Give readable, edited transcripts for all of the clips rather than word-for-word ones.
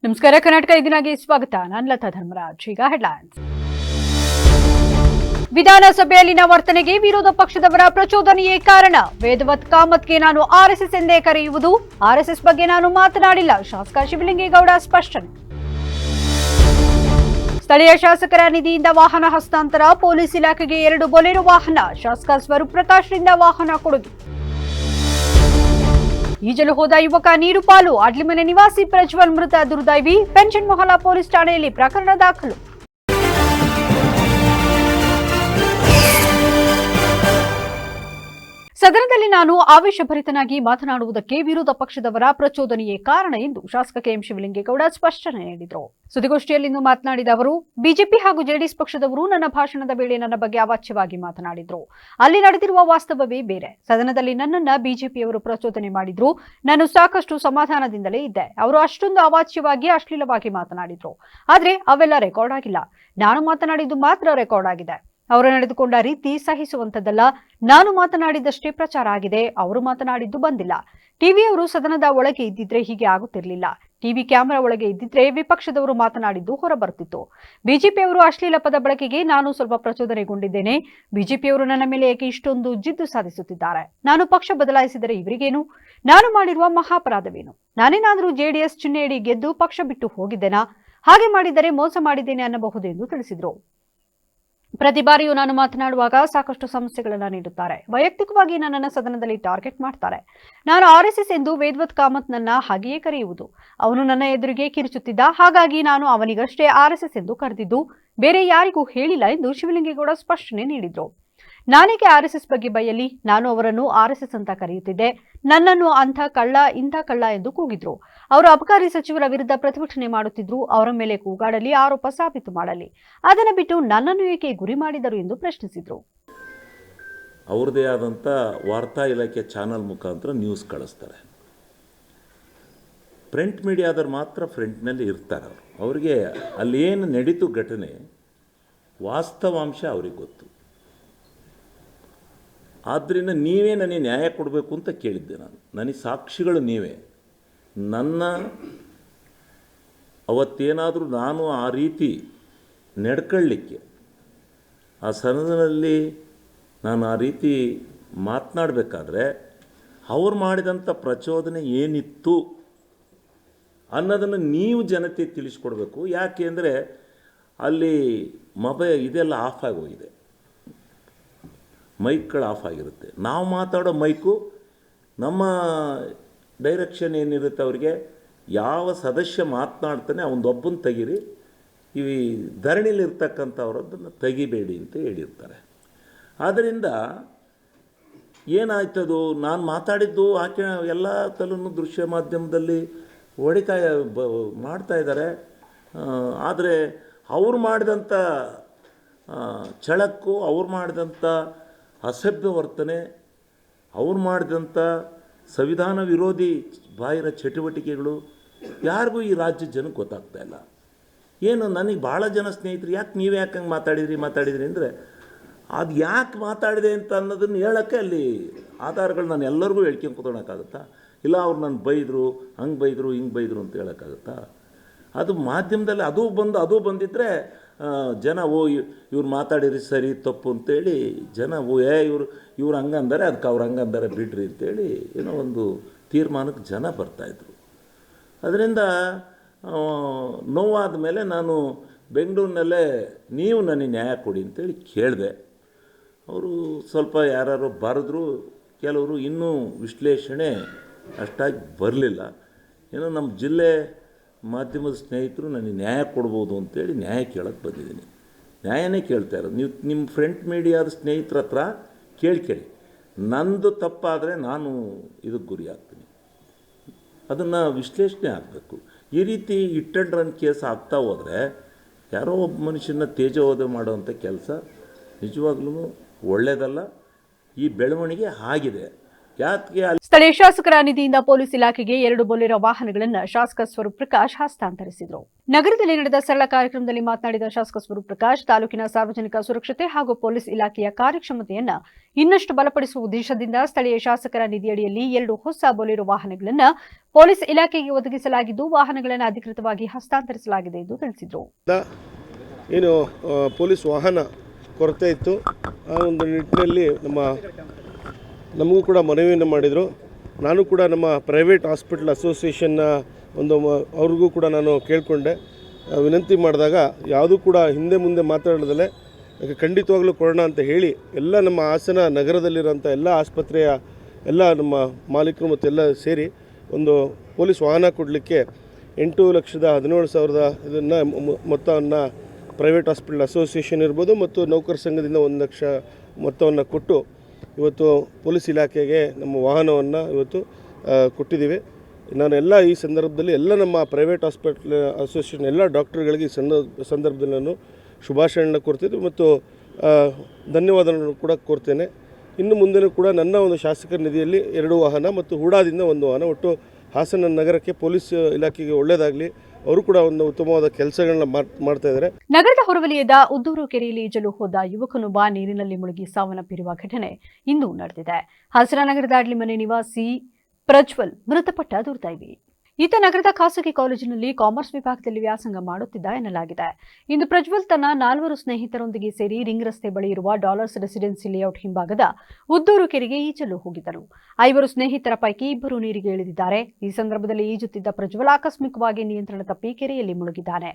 ನಮಸ್ಕಾರ. ಕರ್ನಾಟಕ ಇದೀನಾಗೆ ಸ್ವಾಗತ. ನಾನು ಲತಾ ಧರ್ಮರಾಜ್. ಈಗ ಹೆಡ್ಲೈನ್ಸ್. ವಿಧಾನಸಭೆಯಲ್ಲಿನ ವರ್ತನೆಗೆ ವಿರೋಧ ಪಕ್ಷದವರ ಪ್ರಚೋದನೆಯೇ ಕಾರಣ. ವೇದವತ್ ಕಾಮತ್ಗೆ ನಾನು ಆರ್ಎಸ್ಎಸ್ ಎಂದೇ ಕರೆಯುವುದು. ಆರ್ಎಸ್ಎಸ್ ಬಗ್ಗೆ ನಾನು ಮಾತನಾಡಿಲ್ಲ. ಶಾಸಕ ಶಿವಲಿಂಗೇಗೌಡ ಸ್ಪಷ್ಟನೆ. ಸ್ಥಳೀಯ ಶಾಸಕರ ನಿಧಿಯಿಂದ ವಾಹನ ಹಸ್ತಾಂತರ. ಪೊಲೀಸ್ ಇಲಾಖೆಗೆ 2 ಬೊಲೆರೋ ವಾಹನ. ಶಾಸಕ ಸ್ವರೂಪ್ ಪ್ರಕಾಶ್ರಿಂದ ವಾಹನ ಕೊಡುಗೆ. ಈಜಲು ಹೋದ ಯುವಕ ನೀರು ಪಾಲು. ಅಡ್ಲಿಮನೆ ನಿವಾಸಿ ಪ್ರಜ್ವಲ್ ಮೃತ ದುರ್ದೈವಿ. ಪೆನ್ಷನ್ ಮೊಹಲ್ಲಾ ಪೊಲೀಸ್ ಠಾಣೆಯಲ್ಲಿ ಪ್ರಕರಣ ದಾಖಲು. ಸದನದಲ್ಲಿ ನಾನು ಆವೇಶಭರಿತನಾಗಿ ಮಾತನಾಡುವುದಕ್ಕೆ ವಿರೋಧ ಪಕ್ಷದವರ ಪ್ರಚೋದನೆಯೇ ಕಾರಣ ಎಂದು ಶಾಸಕ ಕೆಎಂ ಶಿವಲಿಂಗೇಗೌಡ ಸ್ಪಷ್ಟನೆ ನೀಡಿದರು. ಸುದ್ದಿಗೋಷ್ಠಿಯಲ್ಲಿಂದು ಮಾತನಾಡಿದ ಅವರು, ಬಿಜೆಪಿ ಹಾಗೂ ಜೆಡಿಎಸ್ ಪಕ್ಷದವರು ನನ್ನ ಭಾಷಣದ ವೇಳೆ ನನ್ನ ಬಗ್ಗೆ ಅವಾಚ್ಯವಾಗಿ ಮಾತನಾಡಿದ್ರು. ಅಲ್ಲಿ ನಡೆದಿರುವ ವಾಸ್ತವವೇ ಬೇರೆ. ಸದನದಲ್ಲಿ ನನ್ನನ್ನ ಬಿಜೆಪಿಯವರು ಪ್ರಚೋದನೆ ಮಾಡಿದ್ರು. ನಾನು ಸಾಕಷ್ಟು ಸಮಾಧಾನದಿಂದಲೇ ಇದ್ದೆ. ಅವರು ಅಷ್ಟೊಂದು ಅವಾಚ್ಯವಾಗಿ ಅಶ್ಲೀಲವಾಗಿ ಮಾತನಾಡಿದ್ರು. ಆದ್ರೆ ಅವೆಲ್ಲ ರೆಕಾರ್ಡ್ ಆಗಿಲ್ಲ. ನಾನು ಮಾತನಾಡಿದ್ದು ಮಾತ್ರ ರೆಕಾರ್ಡ್ ಆಗಿದೆ. ಅವರು ನಡೆದುಕೊಂಡ ರೀತಿ ಸಹಿಸುವಂತದ್ದಲ್ಲ. ನಾನು ಮಾತನಾಡಿದಷ್ಟೇ ಪ್ರಚಾರ ಆಗಿದೆ. ಅವರು ಮಾತನಾಡಿದ್ದು ಬಂದಿಲ್ಲ. ಟಿವಿಯವರು ಸದನದ ಒಳಗೆ ಇದ್ದಿದ್ರೆ ಹೀಗೆ ಆಗುತ್ತಿರಲಿಲ್ಲ. ಟಿವಿ ಕ್ಯಾಮೆರಾ ಒಳಗೆ ಇದ್ದಿದ್ರೆ ವಿಪಕ್ಷದವರು ಮಾತನಾಡಿದ್ದು ಹೊರಬರುತ್ತಿತ್ತು. ಬಿಜೆಪಿಯವರು ಅಶ್ಲೀಲ ಪದ ಬಳಕೆಗೆ ನಾನು ಸ್ವಲ್ಪ ಪ್ರಚೋದನೆಗೊಂಡಿದ್ದೇನೆ. ಬಿಜೆಪಿಯವರು ನನ್ನ ಮೇಲೆ ಏಕೆ ಇಷ್ಟೊಂದು ಜಿದ್ದು ಸಾಧಿಸುತ್ತಿದ್ದಾರೆ? ನಾನು ಪಕ್ಷ ಬದಲಾಯಿಸಿದರೆ ಇವರಿಗೇನು? ನಾನು ಮಾಡಿರುವ ಮಹಾಪರಾಧವೇನು? ನಾನೇನಾದರೂ ಜೆಡಿಎಸ್ ಚಿಹ್ನೆಯಡಿ ಗೆದ್ದು ಪಕ್ಷ ಬಿಟ್ಟು ಹೋಗಿದ್ದೇನಾ? ಹಾಗೆ ಮಾಡಿದರೆ ಮೋಸ ಮಾಡಿದ್ದೇನೆ ಅನ್ನಬಹುದು ಎಂದು ತಿಳಿಸಿದರು. ಪ್ರತಿ ಬಾರಿಯೂ ನಾನು ಮಾತನಾಡುವಾಗ ಸಾಕಷ್ಟು ಸಮಸ್ಯೆಗಳನ್ನು ನೀಡುತ್ತಾರೆ. ವೈಯಕ್ತಿಕವಾಗಿ ನನ್ನನ್ನು ಸದನದಲ್ಲಿ ಟಾರ್ಗೆಟ್ ಮಾಡ್ತಾರೆ. ನಾನು ಆರ್ಎಸ್ಎಸ್ ಎಂದು ವೇದವತ್ ಕಾಮತ್ ನನ್ನ ಹಾಗೆಯೇ ಕರೆಯುವುದು. ಅವನು ನನ್ನ ಎದುರಿಗೆ ಕಿರುಚುತ್ತಿದ್ದ. ಹಾಗಾಗಿ ನಾನು ಅವನಿಗಷ್ಟೇ ಆರ್ಎಸ್ಎಸ್ ಎಂದು ಕರೆದಿದ್ದು, ಬೇರೆ ಯಾರಿಗೂ ಹೇಳಿಲ್ಲ ಎಂದು ಶಿವಲಿಂಗೇಗೌಡ ಸ್ಪಷ್ಟನೆ ನೀಡಿದರು. ನಾನೇಕೆ ಆರ್ಎಸ್ಎಸ್ ಬಗ್ಗೆ ಬಯಲಿ? ನಾನು ಅವರನ್ನು ಆರ್ಎಸ್ಎಸ್ ಅಂತ ಕರೆಯುತ್ತಿದ್ದೆ. ನನ್ನನ್ನು ಅಂಥ ಕಳ್ಳ ಇಂಥ ಕಳ್ಳ ಎಂದು ಕೂಗಿದ್ರು. ಅವರು ಅಬಕಾರಿ ಸಚಿವರ ವಿರುದ್ಧ ಪ್ರತಿಭಟನೆ ಮಾಡುತ್ತಿದ್ರು. ಅವರ ಮೇಲೆ ಕೂಗಾಡಲಿ, ಆರೋಪ ಸಾಬೀತು ಮಾಡಲಿ. ಅದನ್ನು ಬಿಟ್ಟು ನನ್ನನ್ನು ಏಕೆ ಗುರಿ ಮಾಡಿದರು ಎಂದು ಪ್ರಶ್ನಿಸಿದರು. ಅವ್ರದೇ ಆದಂಥ ವಾರ್ತಾ ಇಲಾಖೆ ಚಾನಲ್ ಮುಖಾಂತರ ನ್ಯೂಸ್ ಕಳಿಸ್ತಾರೆ. ಪ್ರಿಂಟ್ ಮೀಡಿಯಾದವ್ರು ಮಾತ್ರ ಫ್ರಂಟ್ನಲ್ಲಿ ಇರ್ತಾರೆ. ಅವ್ರಿಗೆ ಅಲ್ಲಿ ಏನು ನಡೀತು ಘಟನೆ ವಾಸ್ತವಾಂಶ ಅವ್ರಿಗೆ ಗೊತ್ತು. ಆದ್ದರಿಂದ ನೀವೇ ನನಗೆ ನ್ಯಾಯ ಕೊಡಬೇಕು ಅಂತ ಕೇಳಿದ್ದೆ. ನನಗೆ ಸಾಕ್ಷಿಗಳು ನೀವೇ. ನನ್ನ ಅವತ್ತೇನಾದರೂ ನಾನು ಆ ರೀತಿ ನಡ್ಕೊಳ್ಳಿಕ್ಕೆ ಆ ಸದನದಲ್ಲಿ ನಾನು ಆ ರೀತಿ ಮಾತನಾಡಬೇಕಾದ್ರೆ ಅವ್ರು ಮಾಡಿದಂಥ ಪ್ರಚೋದನೆ ಏನಿತ್ತು ಅನ್ನೋದನ್ನು ನೀವು ಜನತೆ ತಿಳಿಸ್ಕೊಡ್ಬೇಕು. ಯಾಕೆ ಅಂದರೆ ಅಲ್ಲಿ ಇದೆಲ್ಲ ಆಫ್ ಆಗೋಗಿದೆ, ಮೈಕ್ಗಳು ಆಫ್ ಆಗಿರುತ್ತೆ. ನಾವು ಮಾತಾಡೋ ಮೈಕು ನಮ್ಮ ಡೈರೆಕ್ಷನ್ ಏನಿರುತ್ತೆ, ಅವರಿಗೆ ಯಾವ ಸದಸ್ಯ ಮಾತನಾಡ್ತಾನೆ ಅವನದೊಬ್ಬನ ತೆಗೀರಿ, ಈ ಧರಣಿಲಿರ್ತಕ್ಕಂಥವ್ರದ್ದನ್ನು ತೆಗಿಬೇಡಿ ಅಂತ ಹೇಳಿರ್ತಾರೆ. ಆದ್ದರಿಂದ ಏನಾಯ್ತದು, ನಾನು ಮಾತಾಡಿದ್ದು ಆಕೆ ಎಲ್ಲ ತಲೂ ದೃಶ್ಯ ಮಾಧ್ಯಮದಲ್ಲಿ ಮಾಡ್ತಾ ಇದ್ದಾರೆ. ಆದರೆ ಅವ್ರು ಮಾಡಿದಂಥ ಛಳಕ್ಕು, ಅವ್ರು ಮಾಡಿದಂಥ ಅಸಭ್ಯ ವರ್ತನೆ, ಅವ್ರು ಮಾಡಿದಂಥ ಸಂವಿಧಾನ ವಿರೋಧಿ ಬಾಹಿರ ಚಟುವಟಿಕೆಗಳು ಯಾರಿಗೂ ಈ ರಾಜ್ಯದ ಜನಕ್ಕೆ ಗೊತ್ತಾಗ್ತಾ ಇಲ್ಲ. ಏನು ನನಗೆ ಭಾಳ ಜನ ಸ್ನೇಹಿತರು, ಯಾಕೆ ನೀವೇ ಯಾಕೆ ಹಂಗೆ ಮಾತಾಡಿದ್ರಿ ಅಂದರೆ ಅದು ಯಾಕೆ ಮಾತಾಡಿದೆ ಅಂತ ಅನ್ನೋದನ್ನು ಹೇಳೋಕ್ಕೆ ಅಲ್ಲಿ ಆಧಾರಗಳು ನಾನು ಎಲ್ಲರಿಗೂ ಹೇಳ್ಕೊಂಡು ಕೂತ್ಕೊಳಕ್ಕಾಗುತ್ತಾ? ಇಲ್ಲ ಅವ್ರು ನನ್ನ ಬೈದರು, ಹಂಗೆ ಬೈದರು, ಹಿಂಗೆ ಬೈದರು ಅಂತ ಹೇಳೋಕ್ಕಾಗುತ್ತಾ? ಅದು ಮಾಧ್ಯಮದಲ್ಲಿ ಅದು ಬಂದಿದ್ದರೆ ಜನ ಇವ್ರು ಮಾತಾಡಿರಿ ಸರಿ ತಪ್ಪು ಅಂತೇಳಿ ಜನ ಇವ್ರು ಹಂಗಂದರೆ ಅದಕ್ಕೆ ಅವ್ರು ಹಂಗಂದರೆ ಬಿಡ್ರಿ ಅಂತೇಳಿ ಏನೋ ಒಂದು ತೀರ್ಮಾನಕ್ಕೆ ಜನ ಬರ್ತಾಯಿದ್ರು. ಅದರಿಂದ ನೋವಾದ ಮೇಲೆ ನಾನು ಬೆಂಗಳೂರಿನಲ್ಲೇ ನೀವು ನನಗೆ ನ್ಯಾಯ ಕೊಡಿ ಅಂತೇಳಿ ಕೇಳಿದೆ. ಅವರು ಸ್ವಲ್ಪ ಯಾರು ಬರೆದ್ರು, ಕೆಲವರು ಇನ್ನೂ ವಿಶ್ಲೇಷಣೆ ಅಷ್ಟಾಗಿ ಬರಲಿಲ್ಲ. ಏನೋ ನಮ್ಮ ಜಿಲ್ಲೆ ಮಾಧ್ಯಮದ ಸ್ನೇಹಿತರು ನನಗೆ ನ್ಯಾಯ ಕೊಡ್ಬೋದು ಅಂತೇಳಿ ನ್ಯಾಯ ಕೇಳಕ್ಕೆ ಬಂದಿದ್ದೀನಿ. ನ್ಯಾಯನೇ ಕೇಳ್ತಾ ಇರೋದು. ನೀವು ನಿಮ್ಮ ಫ್ರಂಟ್ ಮೀಡಿಯಾದ ಸ್ನೇಹಿತರ ಹತ್ರ ಕೇಳಿ ನಂದು ತಪ್ಪಾದರೆ ನಾನು ಇದಕ್ಕೆ ಗುರಿ ಆಗ್ತೀನಿ. ಅದನ್ನು ವಿಶ್ಲೇಷಣೆ ಆಗಬೇಕು. ಈ ರೀತಿ ಹಿಟ್ ಆ್ಯಂಡ್ ರನ್ ಕೇಸ್ ಆಗ್ತಾ ಹೋದರೆ ಯಾರೋ ಒಬ್ಬ ಮನುಷ್ಯನ ತೇಜೋವಧೆ ಮಾಡೋವಂಥ ಕೆಲಸ ನಿಜವಾಗ್ಲೂ ಒಳ್ಳೆಯದಲ್ಲ. ಈ ಬೆಳವಣಿಗೆ ಆಗಿದೆ. ಯಾಕೆ ಅಲ್ಲಿ ಸ್ಥಳೀಯ ಶಾಸಕರ ನಿಧಿಯಿಂದ ಪೊಲೀಸ್ ಇಲಾಖೆಗೆ 2 ಬೊಲೆರೋ ವಾಹನಗಳನ್ನು ಶಾಸಕ ಸ್ವರೂಪ್ ಪ್ರಕಾಶ್ ಹಸ್ತಾಂತರಿಸಿದರು. ನಗರದಲ್ಲಿ ನಡೆದ ಸರಳ ಕಾರ್ಯಕ್ರಮದಲ್ಲಿ ಮಾತನಾಡಿದ ಶಾಸಕ ಸ್ವರೂಪ್ ಪ್ರಕಾಶ್, ತಾಲೂಕಿನ ಸಾರ್ವಜನಿಕ ಸುರಕ್ಷತೆ ಹಾಗೂ ಪೊಲೀಸ್ ಇಲಾಖೆಯ ಕಾರ್ಯಕ್ಷಮತೆಯನ್ನು ಇನ್ನಷ್ಟು ಬಲಪಡಿಸುವ ಉದ್ದೇಶದಿಂದ ಸ್ಥಳೀಯ ಶಾಸಕರ ನಿಧಿಯಡಿಯಲ್ಲಿ 2 ಹೊಸ ಬೊಲೆರೋ ವಾಹನಗಳನ್ನು ಪೊಲೀಸ್ ಇಲಾಖೆಗೆ ಒದಗಿಸಲಾಗಿದ್ದು, ವಾಹನಗಳನ್ನು ಅಧಿಕೃತವಾಗಿ ಹಸ್ತಾಂತರಿಸಲಾಗಿದೆ ಎಂದು ತಿಳಿಸಿದರು. ಏನು ಪೊಲೀಸ್ ವಾಹನ ಕೊರತೆ ಇತ್ತು, ಆ ಒಂದು ನಿಟ್ಟಿನಲ್ಲಿ ನಮಗೂ ಕೂಡ ಮನವಿಯನ್ನು ಮಾಡಿದರು. ನಾನು ಕೂಡ ನಮ್ಮ ಪ್ರೈವೇಟ್ ಹಾಸ್ಪಿಟಲ್ ಅಸೋಸಿಯೇಷನ್ನ ಅವ್ರಿಗೂ ಕೂಡ ನಾನು ಕೇಳಿಕೊಂಡೆ. ವಿನಂತಿ ಮಾಡಿದಾಗ ಯಾವುದೂ ಕೂಡ ಹಿಂದೆ ಮುಂದೆ ಮಾತಾಡೋದಲ್ಲೇ ಖಂಡಿತವಾಗ್ಲೂ ಕೊಡೋಣ ಅಂತ ಹೇಳಿ ಎಲ್ಲ ನಮ್ಮ ಹಾಸನ ನಗರದಲ್ಲಿರೋಂಥ ಎಲ್ಲ ಆಸ್ಪತ್ರೆಯ ಎಲ್ಲ ನಮ್ಮ ಮಾಲೀಕರು ಮತ್ತೆಲ್ಲ ಸೇರಿ ಒಂದು ಪೊಲೀಸ್ ವಾಹನ ಕೊಡಲಿಕ್ಕೆ 8,17,000 ಇದನ್ನು ಮೊತ್ತವನ್ನು ಪ್ರೈವೇಟ್ ಹಾಸ್ಪಿಟಲ್ ಅಸೋಸಿಯೇಷನ್ ಇರ್ಬೋದು ಮತ್ತು ನೌಕರ ಸಂಘದಿಂದ 1 ಲಕ್ಷ ಮೊತ್ತವನ್ನು ಕೊಟ್ಟು ಇವತ್ತು ಪೊಲೀಸ್ ಇಲಾಖೆಗೆ ನಮ್ಮ ವಾಹನವನ್ನು ಇವತ್ತು ಕೊಟ್ಟಿದ್ದೀವಿ. ನಾನು ಈ ಸಂದರ್ಭದಲ್ಲಿ ಎಲ್ಲ ನಮ್ಮ ಪ್ರೈವೇಟ್ ಹಾಸ್ಪಿಟಲ್ ಅಸೋಸಿಯೇಷನ್ ಎಲ್ಲ ಡಾಕ್ಟರ್ಗಳಿಗೆ ಈ ಸಂದರ್ಭದಲ್ಲಿ ನಾನು ಶುಭಾಶಯಗಳನ್ನ ಕೋರ್ತಿದ್ದೆ ಮತ್ತು ಧನ್ಯವಾದಗಳನ್ನು ಕೂಡ ಕೋರ್ತೇನೆ. ಇನ್ನು ಮುಂದೆನೂ ಕೂಡ ನನ್ನ ಒಂದು ಶಾಸಕರ ನಿಧಿಯಲ್ಲಿ 2 ವಾಹನ ಮತ್ತು ಹೂಡಾದಿಂದ 1 ವಾಹನ, ಒಟ್ಟು ಹಾಸನ ನಗರಕ್ಕೆ ಪೊಲೀಸ್ ಇಲಾಖೆಗೆ ಒಳ್ಳೆಯದಾಗಲಿ, ಅವರು ಕೂಡ ಒಂದು ಉತ್ತಮವಾದ ಕೆಲಸಗಳನ್ನ ಮಾಡ್ತಾ ಇದ್ದಾರೆ. ನಗರದ ಹೊರವಲಯದ ಉದ್ದೂರು ಕೆರೆಯಲ್ಲಿ ಈಜಲು ಹೋದ ಯುವಕನೊಬ್ಬ ನೀರಿನಲ್ಲಿ ಮುಳುಗಿ ಸಾವನ್ನಪ್ಪಿರುವ ಘಟನೆ ಇಂದು ನಡೆದಿದೆ. ಹಾಸನ ನಗರದ ಅಡ್ಲಿಮನೆ ನಿವಾಸಿ ಪ್ರಜ್ವಲ್ ಮೃತಪಟ್ಟ ದುರ್ದೈವಿ. ಈತ ನಗರದ ಖಾಸಗಿ ಕಾಲೇಜಿನಲ್ಲಿ ಕಾಮರ್ಸ್ ವಿಭಾಗದಲ್ಲಿ ವ್ಯಾಸಂಗ ಮಾಡುತ್ತಿದ್ದ ಎನ್ನಲಾಗಿದೆ. ಇಂದು ಪ್ರಜ್ವಲ್ ತನ್ನ 4 ಸ್ನೇಹಿತರೊಂದಿಗೆ ಸೇರಿ ರಿಂಗ್ ರಸ್ತೆ ಬಳಿ ಇರುವ ಡಾಲರ್ಸ್ ರೆಸಿಡೆನ್ಸಿ ಲೇಔಟ್ ಹಿಂಭಾಗದ ಉದ್ದೂರು ಕೆರೆಗೆ ಈಜಲು ಹೋಗಿದ್ದರು. 5 ಸ್ನೇಹಿತರ ಪೈಕಿ 2 ನೀರಿಗೆ ಇಳಿದಿದ್ದಾರೆ. ಈ ಸಂದರ್ಭದಲ್ಲಿ ಈಜುತ್ತಿದ್ದ ಪ್ರಜ್ವಲ್ ಆಕಸ್ಮಿಕವಾಗಿ ನಿಯಂತ್ರಣ ತಪ್ಪಿ ಕೆರೆಯಲ್ಲಿ ಮುಳುಗಿದ್ದಾನೆ.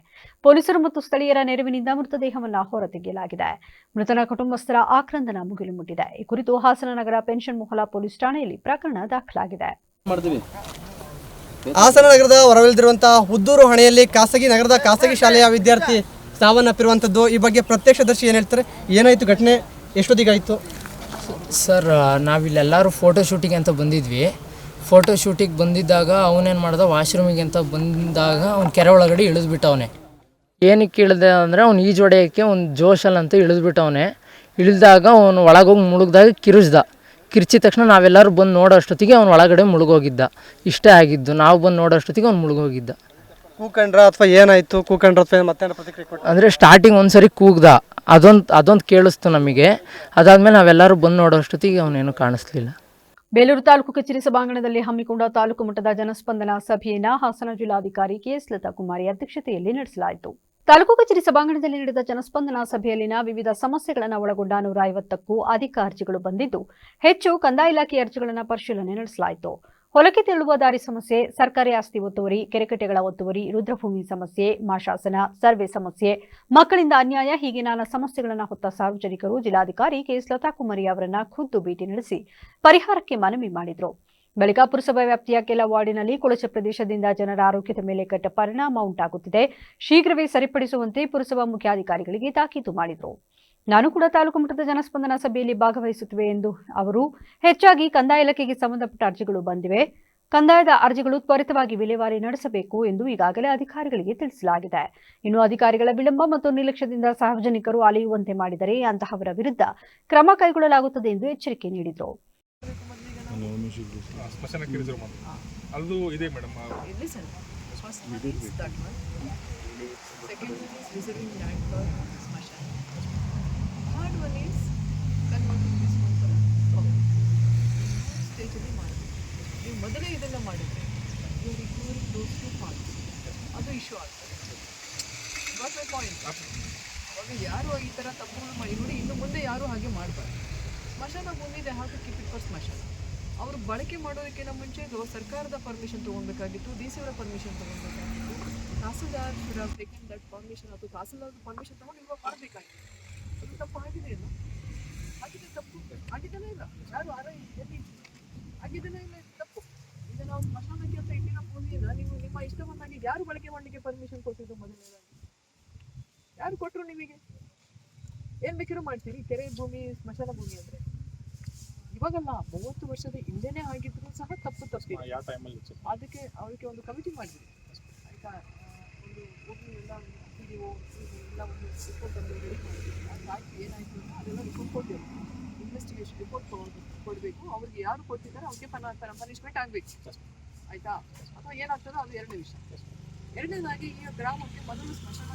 ಪೊಲೀಸರು ಮತ್ತು ಸ್ಥಳೀಯರ ನೆರವಿನಿಂದ ಮೃತದೇಹವನ್ನು ಹೊರತೆಗೆಯಲಾಗಿದೆ. ಮೃತನ ಕುಟುಂಬಸ್ಥರ ಆಕ್ರಂದನ ಮುಗಿಲು ಮುಟ್ಟಿದೆ. ಈ ಕುರಿತು ಹಾಸನ ನಗರ ಪೆನ್ಷನ್ ಮೊಹಲಾ ಪೊಲೀಸ್ ಠಾಣೆಯಲ್ಲಿ ಪ್ರಕರಣ ದಾಖಲಾಗಿದೆ. ಹಾಸನ ನಗರದ ಹೊರವಲಿದಿರುವಂತಹ ಉದ್ದೂರು ಹೊಣೆಯಲ್ಲಿ ನಗರದ ಖಾಸಗಿ ಶಾಲೆಯ ವಿದ್ಯಾರ್ಥಿ ಸಾವನ್ನಪ್ಪಿರುವಂಥದ್ದು. ಈ ಬಗ್ಗೆ ಪ್ರತ್ಯಕ್ಷದರ್ಶಿ ಏನು ಹೇಳ್ತಾರೆ, ಏನಾಯಿತು ಘಟನೆ, ಎಷ್ಟೊತ್ತಿಗಾಯಿತು? ಸರ್, ನಾವಿಲ್ಲೆಲ್ಲರೂ ಫೋಟೋ ಶೂಟಿಂಗ್ ಅಂತ ಬಂದಿದ್ವಿ. ಫೋಟೋ ಶೂಟಿಗೆ ಬಂದಿದ್ದಾಗ ಅವನೇನು ಮಾಡ್ದ, ವಾಶ್ರೂಮಿಗೆ ಅಂತ ಬಂದಾಗ ಅವ್ನು ಕೆರೆ ಒಳಗಡೆ ಇಳಿದ್ಬಿಟ್ಟವನೆ. ಏನಕ್ಕೆ ಇಳಿದೆ ಅಂದರೆ ಅವ್ನು ಈಜು ಹೊಡೆಯೋಕ್ಕೆ ಒಂದು ಜೋಶಲ್ಲಿ ಅಂತ ಇಳಿದ್ಬಿಟ್ಟವನೆ. ಇಳಿದಾಗ ಅವನು ಒಳಗೋಗಿ ಮುಳುಗ್ದಾಗ ಕಿರ್ಚಿದ ತಕ್ಷಣ ನಾವೆಲ್ಲರೂ ಬಂದು ನೋಡೋಷ್ಟೊತ್ತಿಗೆ ಅವ್ನು ಒಳಗಡೆ ಮುಳುಗೋಗಿದ್ದ. ಇಷ್ಟೇ ಆಗಿದ್ದು, ನಾವು ಬಂದು ನೋಡೋಷ್ಟೊತ್ತಿಗೆ ಅವ್ನು ಮುಳುಗೋಗಿದ್ದ. ಕೂಕಂಡ್ರ ಅಥವಾ ಏನಾಯಿತು? ಕೂಕಂಡ್ರ ಅಥವಾ ಮತ್ತೆ ಪ್ರತಿಕ್ರಿಯೆ ಕೊಟ್ಟು ಅಂದರೆ ಸ್ಟಾರ್ಟಿಂಗ್ ಒಂದ್ಸರಿ ಕೂಗ್ದ, ಅದೊಂದು ಕೇಳಿಸ್ತು ನಮಗೆ. ಅದಾದಮೇಲೆ ನಾವೆಲ್ಲರೂ ಬಂದು ನೋಡೋಷ್ಟೊತ್ತಿಗೆ ಅವನೇನು ಕಾಣಿಸ್ಲಿಲ್ಲ. ಬೇಲೂರು ತಾಲೂಕು ಕಚೇರಿ ಸಭಾಂಗಣದಲ್ಲಿ ಹಮ್ಮಿಕೊಂಡ ತಾಲೂಕು ಮಟ್ಟದ ಜನಸ್ಪಂದನ ಸಭೆಯನ್ನು ಹಾಸನ ಜಿಲ್ಲಾಧಿಕಾರಿ ಕೆಎಸ್ ಲತಾ ಕುಮಾರಿ ಅಧ್ಯಕ್ಷತೆಯಲ್ಲಿ ನಡೆಸಲಾಯಿತು. ತಾಲೂಕು ಕಚೇರಿ ಸಭಾಂಗಣದಲ್ಲಿ ನಡೆದ ಜನಸ್ಪಂದನ ಸಭೆಯಲ್ಲಿನ ವಿವಿಧ ಸಮಸ್ಯೆಗಳನ್ನು ಒಳಗೊಂಡ 150ಕ್ಕೂ ಅಧಿಕ ಅರ್ಜಿಗಳು ಬಂದಿದ್ದು, ಹೆಚ್ಚು ಕಂದಾಯ ಇಲಾಖೆ ಅರ್ಜಿಗಳನ್ನು ಪರಿಶೀಲನೆ ನಡೆಸಲಾಯಿತು. ಹೊಲಕ್ಕೆ ತೆರಳುವ ದಾರಿ ಸಮಸ್ಯೆ, ಸರ್ಕಾರಿ ಆಸ್ತಿ ಒತ್ತುವರಿ, ಕೆರೆಕಟ್ಟೆಗಳ ಒತ್ತುವರಿ, ರುದ್ರಭೂಮಿ ಸಮಸ್ಯೆ, ಮಾಶಾಸನ, ಸರ್ವೆ ಸಮಸ್ಯೆ, ಮಕ್ಕಳಿಂದ ಅನ್ಯಾಯ ಹೀಗೆ ನಾನಾ ಸಮಸ್ಯೆಗಳನ್ನು ಹೊತ್ತ ಸಾರ್ವಜನಿಕರು ಜಿಲ್ಲಾಧಿಕಾರಿ ಕೆಎಸ್ ಲತಾ ಕುಮಾರಿ ಅವರನ್ನ ಖುದ್ದು ಭೇಟಿ ನಡೆಸಿ ಪರಿಹಾರಕ್ಕೆ ಮನವಿ ಮಾಡಿದರು. ಬಳಿಕ ಪುರಸಭಾ ವ್ಯಾಪ್ತಿಯ ಕೆಲ ವಾರ್ಡಿನಲ್ಲಿ ಕೊಳಚೆ ಪ್ರದೇಶದಿಂದ ಜನರ ಆರೋಗ್ಯದ ಮೇಲೆ ಕೆಟ್ಟ ಪರಿಣಾಮ ಉಂಟಾಗುತ್ತಿದೆ, ಶೀಘ್ರವೇ ಸರಿಪಡಿಸುವಂತೆ ಪುರಸಭಾ ಮುಖ್ಯಾಧಿಕಾರಿಗಳಿಗೆ ತಾಕೀತು ಮಾಡಿದರು. ನಾನು ಕೂಡ ತಾಲೂಕು ಮಟ್ಟದ ಜನಸ್ಪಂದನ ಸಭೆಯಲ್ಲಿ ಭಾಗವಹಿಸುತ್ತವೆ ಎಂದು ಅವರು, ಹೆಚ್ಚಾಗಿ ಕಂದಾಯ ಇಲಾಖೆಗೆ ಸಂಬಂಧಪಟ್ಟ ಅರ್ಜಿಗಳು ಬಂದಿವೆ, ಕಂದಾಯದ ಅರ್ಜಿಗಳು ತ್ವರಿತವಾಗಿ ವಿಲೇವಾರಿ ನಡೆಸಬೇಕು ಎಂದು ಈಗಾಗಲೇ ಅಧಿಕಾರಿಗಳಿಗೆ ತಿಳಿಸಲಾಗಿದೆ. ಇನ್ನು ಅಧಿಕಾರಿಗಳ ವಿಳಂಬ ಮತ್ತು ನಿರ್ಲಕ್ಷ್ಯದಿಂದ ಸಾರ್ವಜನಿಕರು ಅಲೆಯುವಂತೆ ಮಾಡಿದರೆ ಅಂತಹವರ ವಿರುದ್ಧ ಕ್ರಮ ಕೈಗೊಳ್ಳಲಾಗುತ್ತದೆ ಎಂದು ಎಚ್ಚರಿಕೆ ನೀಡಿದರು. ಸ್ಮಶಾನಕ್ಕೆ ರಿಸರ್ವ್ ಮಾಡಿ ಅದು ಇದೆ ಮೇಡಮ್. ಎಲ್ಲಿ sir first is that one, second is reserving land for ಸ್ಮಶಾನ, third one is converting this one for ಸ್ಟೇಜಲ್ಲಿ ಮಾಡಬೇಕು. ನೀವು ಮೊದಲೇ ಇದೆಲ್ಲ ಮಾಡಿದರೆ you are ignoring those 2 parts, ಅದು ಇಶ್ಯೂ ಆಗ್ತದೆ. Got my point? ಅವಾಗ ಯಾರು ಈ ಥರ ತಪ್ಪುಗಳು ಮಾಡಿ ನೋಡಿ, ಇನ್ನು ಮುಂದೆ ಯಾರು ಹಾಗೆ ಮಾಡಬಾರ್ದು. ಸ್ಮಶಾನ ಭೂಮಿ they have to keep it for ಸ್ಮಶಾನ. ಅವರು ಬಳಕೆ ಮಾಡೋದಕ್ಕಿಂತ ಮುಂಚೆ ಸರ್ಕಾರದ ಪರ್ಮಿಷನ್ ತೊಗೊಳ್ಬೇಕಾಗಿತ್ತು, ಡಿ ಸಿ ಅವರ ಪರ್ಮಿಷನ್ ತೊಗೊಳ್ಬೇಕಾಗಿತ್ತು, tahsildar should have taken that permission, ಅಥವಾ ತಹಸೀಲ್ದಾರ್ ಪರ್ಮಿಷನ್ ತೊಗೊಂಡು ಇವಾಗ ಮಾಡಬೇಕಾಗಿತ್ತು. ಅದು ತಪ್ಪು ಆಗಿದೆ ಇಲ್ಲ, ಆಗಿದೆ ತಪ್ಪು ಆಗಿದ್ದಾನೆ ಇಲ್ಲ, ಯಾರು ಆಗಿದ್ದಾನೆ ಇಲ್ಲ, ತಪ್ಪು. ಈಗ ನಾವು ಸ್ಮಶಾನಕ್ಕೆ ಅಂತ ಇಟ್ಟಿನ ಭೂಮಿಯನ್ನು ನೀವು ನಿಮ್ಮ ಇಷ್ಟವನ್ನಾಗಿ ಯಾರು ಬಳಕೆ ಮಾಡಲಿಕ್ಕೆ ಪರ್ಮಿಷನ್ ಕೊಟ್ಟಿದ್ದು? ಮೊದಲನೇದಾಗಿ ಯಾರು ಕೊಟ್ಟರು ನಿಮಗೆ? ಏನು ಬೇಕಿರೋ ಮಾಡ್ತೀರಿ ಕೆರೆ ಭೂಮಿ, ಸ್ಮಶಾನ ಭೂಮಿ ಅಂದರೆ. ಇವಾಗಲ್ಲ, 30 ವರ್ಷದ ಹಿಂದೆನೇ ಆಗಿದ್ರು ಸಹ ತಪ್ಪು ತಪ್ಪಿದೆ. ಅದಕ್ಕೆ ಅವರಿಗೆ ಒಂದು ಕಮಿಟಿ ಮಾಡಿದ್ವಿ ಆಯಿತಾ, ಒಂದು ಭೂಮಿ ಎಲ್ಲ PDO ಎಲ್ಲ ಒಂದು ರಿಪೋರ್ಟ್ ಅನ್ನು ರೆಡಿ ಮಾಡಿದ್ವಿ. ಅದಾಗಿ ಏನಾಯಿತು ಅಂತ ಅದೆಲ್ಲ ರಿಪೋರ್ಟ್ ಕೊಟ್ಟಿದ್ರು. ಇನ್ವೆಸ್ಟಿಗೇಷನ್ ರಿಪೋರ್ಟ್ ಕೊಡಬೇಕು. ಅವ್ರಿಗೆ ಯಾರು ಕೊಟ್ಟಿದ್ದಾರೆ ಅವ್ರಿಗೆ ಪನಿಷ್ಮೆಂಟ್ ಆಗಬೇಕು, ಆಯ್ತಾ? ಅಥವಾ ಏನಾಗ್ತದೋ ಅದು ಎರಡನೇ ವಿಷಯ. ಎರಡನೇದಾಗಿ ಈ ಗ್ರಾಮಕ್ಕೆ ಮೊದಲು ಸ್ಮಶಾನ.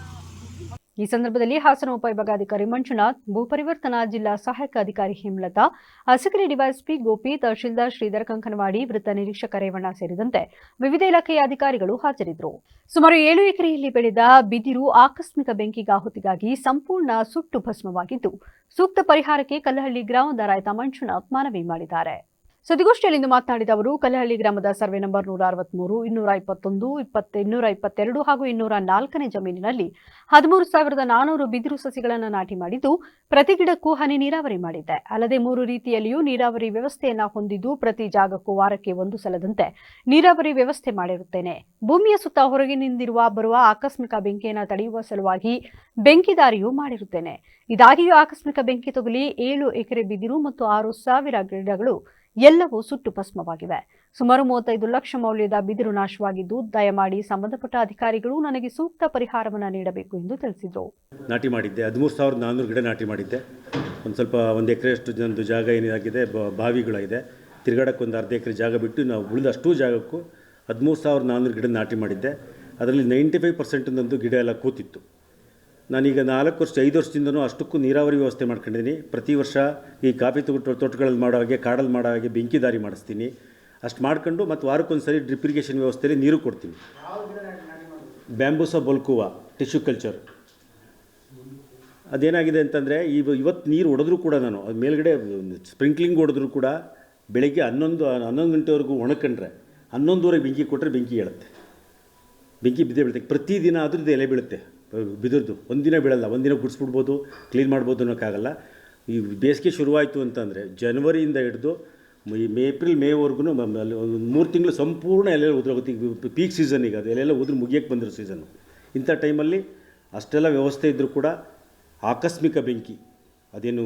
ಈ ಸಂದರ್ಭದಲ್ಲಿ ಹಾಸನ ಉಪವಿಭಾಗಾಧಿಕಾರಿ ಮಂಜುನಾಥ್, ಭೂಪರಿವರ್ತನಾ ಜಿಲ್ಲಾ ಸಹಾಯಕ ಅಧಿಕಾರಿ ಹೇಮಲತಾ, ಅರಸಕೆರೆ ಡಿವೈಎಸ್ಪಿ ಗೋಪಿ, ತಹಶೀಲ್ದಾರ್ ಶ್ರೀಧರ್ ಕಂಕನವಾಡಿ, ವೃತ್ತ ನಿರೀಕ್ಷಕ ರೇವಣ್ಣ ಸೇರಿದಂತೆ ವಿವಿಧ ಇಲಾಖೆಯ ಅಧಿಕಾರಿಗಳು ಹಾಜರಿದ್ದರು. ಸುಮಾರು 7 ಎಕರೆಯಲ್ಲಿ ಬೆಳೆದ ಬಿದಿರು ಆಕಸ್ಮಿಕ ಬೆಂಕಿಗಾಹುತಿಗಾಗಿ ಸಂಪೂರ್ಣ ಸುಟ್ಟು ಭಸ್ಮವಾಗಿದ್ದು, ಸೂಕ್ತ ಪರಿಹಾರಕ್ಕೆ ಕಲ್ಲಹಳ್ಳಿ ಗ್ರಾಮದ ರೈತ ಮಂಜುನಾಥ್ ಮನವಿ ಮಾಡಿದ್ದಾರೆ. ಸುದ್ದಿಗೋಷ್ಠಿಯಲ್ಲಿಂದು ಮಾತನಾಡಿದ ಅವರು, ಕಲ್ಲಹಳ್ಳಿ ಗ್ರಾಮದ ಸರ್ವೆ ನಂಬರ್ 163, 221, 222 ಹಾಗೂ 204ನೇ ಜಮೀನಿನಲ್ಲಿ 13,400 ಬಿದಿರು ಸಸಿಗಳನ್ನು ನಾಟಿ ಮಾಡಿದ್ದು, ಪ್ರತಿ ಗಿಡಕ್ಕೂ ಹನಿ ನೀರಾವರಿ ಮಾಡಿದ್ದೆ. ಅಲ್ಲದೆ 3 ರೀತಿಯಲ್ಲಿಯೂ ನೀರಾವರಿ ವ್ಯವಸ್ಥೆಯನ್ನ ಹೊಂದಿದ್ದು, ಪ್ರತಿ ಜಾಗಕ್ಕೂ ವಾರಕ್ಕೆ 1 ಸಲದಂತೆ ನೀರಾವರಿ ವ್ಯವಸ್ಥೆ ಮಾಡಿರುತ್ತೇನೆ. ಭೂಮಿಯ ಸುತ್ತ ಹೊರಗಿನಿಂದಿರುವ ಬರುವ ಆಕಸ್ಮಿಕ ಬೆಂಕಿಯನ್ನು ತಡೆಯುವ ಸಲುವಾಗಿ ಬೆಂಕಿದಾರಿಯೂ ಮಾಡಿರುತ್ತೇನೆ. ಇದಾಗಿಯೂ ಆಕಸ್ಮಿಕ ಬೆಂಕಿ ತಗುಲಿ 7 ಎಕರೆ ಬಿದಿರು ಮತ್ತು 6,000 ಗಿಡಗಳು ಎಲ್ಲವೂ ಸುಟ್ಟು ಭಸ್ಮವಾಗಿವೆ. ಸುಮಾರು 35 ಲಕ್ಷ ಮೌಲ್ಯದ ಬಿದಿರು ನಾಶವಾಗಿದ್ದು, ದಯಮಾಡಿ ಸಂಬಂಧಪಟ್ಟ ಅಧಿಕಾರಿಗಳು ನನಗೆ ಸೂಕ್ತ ಪರಿಹಾರವನ್ನು ನೀಡಬೇಕು ಎಂದು ತಿಳಿಸಿದರು. ನಾಟಿ ಮಾಡಿದ್ದೆ 13,400 ಗಿಡ ನಾಟಿ ಮಾಡಿದ್ದೆ. ಒಂದು ಎಕರೆಯಷ್ಟು ಜನದು ಜಾಗ ಏನಾಗಿದೆ, ಬಾವಿಗಳಾಗಿದೆ. ತಿರುಗಾಡಕ್ಕೆ ಒಂದು ಅರ್ಧ ಎಕರೆ ಜಾಗ ಬಿಟ್ಟು ನಾವು ಉಳಿದಷ್ಟು ಜಾಗಕ್ಕೂ 13,400 ಗಿಡ ನಾಟಿ ಮಾಡಿದ್ದೆ. ಅದರಲ್ಲಿ 95% ನಂದು ಗಿಡ ಎಲ್ಲ ಕೂತಿತ್ತು. ನಾನೀಗ 5 ವರ್ಷದಿಂದನೂ ಅಷ್ಟಕ್ಕೂ ನೀರಾವರಿ ವ್ಯವಸ್ಥೆ ಮಾಡ್ಕೊಂಡಿದ್ದೀನಿ. ಪ್ರತಿ ವರ್ಷ ಈ ಕಾಫಿ ತೋಟಗಳಲ್ಲಿ ಮಾಡೋ ಹಾಗೆ, ಕಾಡಲ್ಲಿ ಮಾಡೋ ಹಾಗೆ ಬೆಂಕಿ ದಾರಿ ಮಾಡಿಸ್ತೀನಿ. ಅಷ್ಟು ಮಾಡ್ಕೊಂಡು ಮತ್ತು ವಾರಕ್ಕೊಂದು ಸರಿ ಡ್ರಿಪ್ ಇರಿಗೇಷನ್ ವ್ಯವಸ್ಥೆಯಲ್ಲಿ ನೀರು ಕೊಡ್ತೀನಿ. ಬ್ಯಾಂಬೂಸಾ ಬೊಲ್ಕುವಾ ಟಿಶ್ಯೂ ಕಲ್ಚರ್. ಅದೇನಾಗಿದೆ ಅಂತಂದರೆ, ಇವತ್ತು ನೀರು ಹೊಡೆದ್ರೂ ಕೂಡ ನಾನು ಅದು ಮೇಲ್ಗಡೆ ಸ್ಪ್ರಿಂಕ್ಲಿಂಗ್ ಹೊಡೆದ್ರೂ ಕೂಡ ಬೆಳಗ್ಗೆ 11 ಗಂಟೆವರೆಗೂ ಒಣಕೊಂಡ್ರೆ 11:30 ಬೆಂಕಿ ಕೊಟ್ಟರೆ ಬೆಂಕಿ ಹೇಳುತ್ತೆ. ಬೆಂಕಿ ಬಿದ್ದೇ ಬೀಳುತ್ತೆ. ಪ್ರತಿದಿನ ಅದ್ರದ್ದು ಎಲೆ ಬೀಳುತ್ತೆ ಬಿದಿರ್ದು. ಒಂದಿನ ಬೀಳಲ್ಲ, ಒಂದಿನ ಗುಡಿಸ್ಬಿಡ್ಬೋದು, ಕ್ಲೀನ್ ಮಾಡ್ಬೋದು ಅನ್ನೋಕ್ಕಾಗಲ್ಲ. ಈ ಬೇಸಿಗೆ ಶುರುವಾಯಿತು ಅಂತಂದರೆ ಜನವರಿಯಿಂದ ಹಿಡಿದು ಏಪ್ರಿಲ್ ಮೇವರೆಗೂ 3 ತಿಂಗಳು ಸಂಪೂರ್ಣ ಎಲೆಲ್ಲ ಉದುರೋಗುತ್ತೆ. ಪೀಕ್ ಸೀಸನ್ ಈಗ ಅದು ಎಲೆಲ್ಲ ಉದುರು ಮುಗಿಯಕ್ಕೆ ಬಂದಿರೋ ಸೀಸನ್ನು. ಇಂಥ ಟೈಮಲ್ಲಿ ಅಷ್ಟೆಲ್ಲ ವ್ಯವಸ್ಥೆ ಇದ್ದರೂ ಕೂಡ ಆಕಸ್ಮಿಕ ಬೆಂಕಿ ಅದೇನು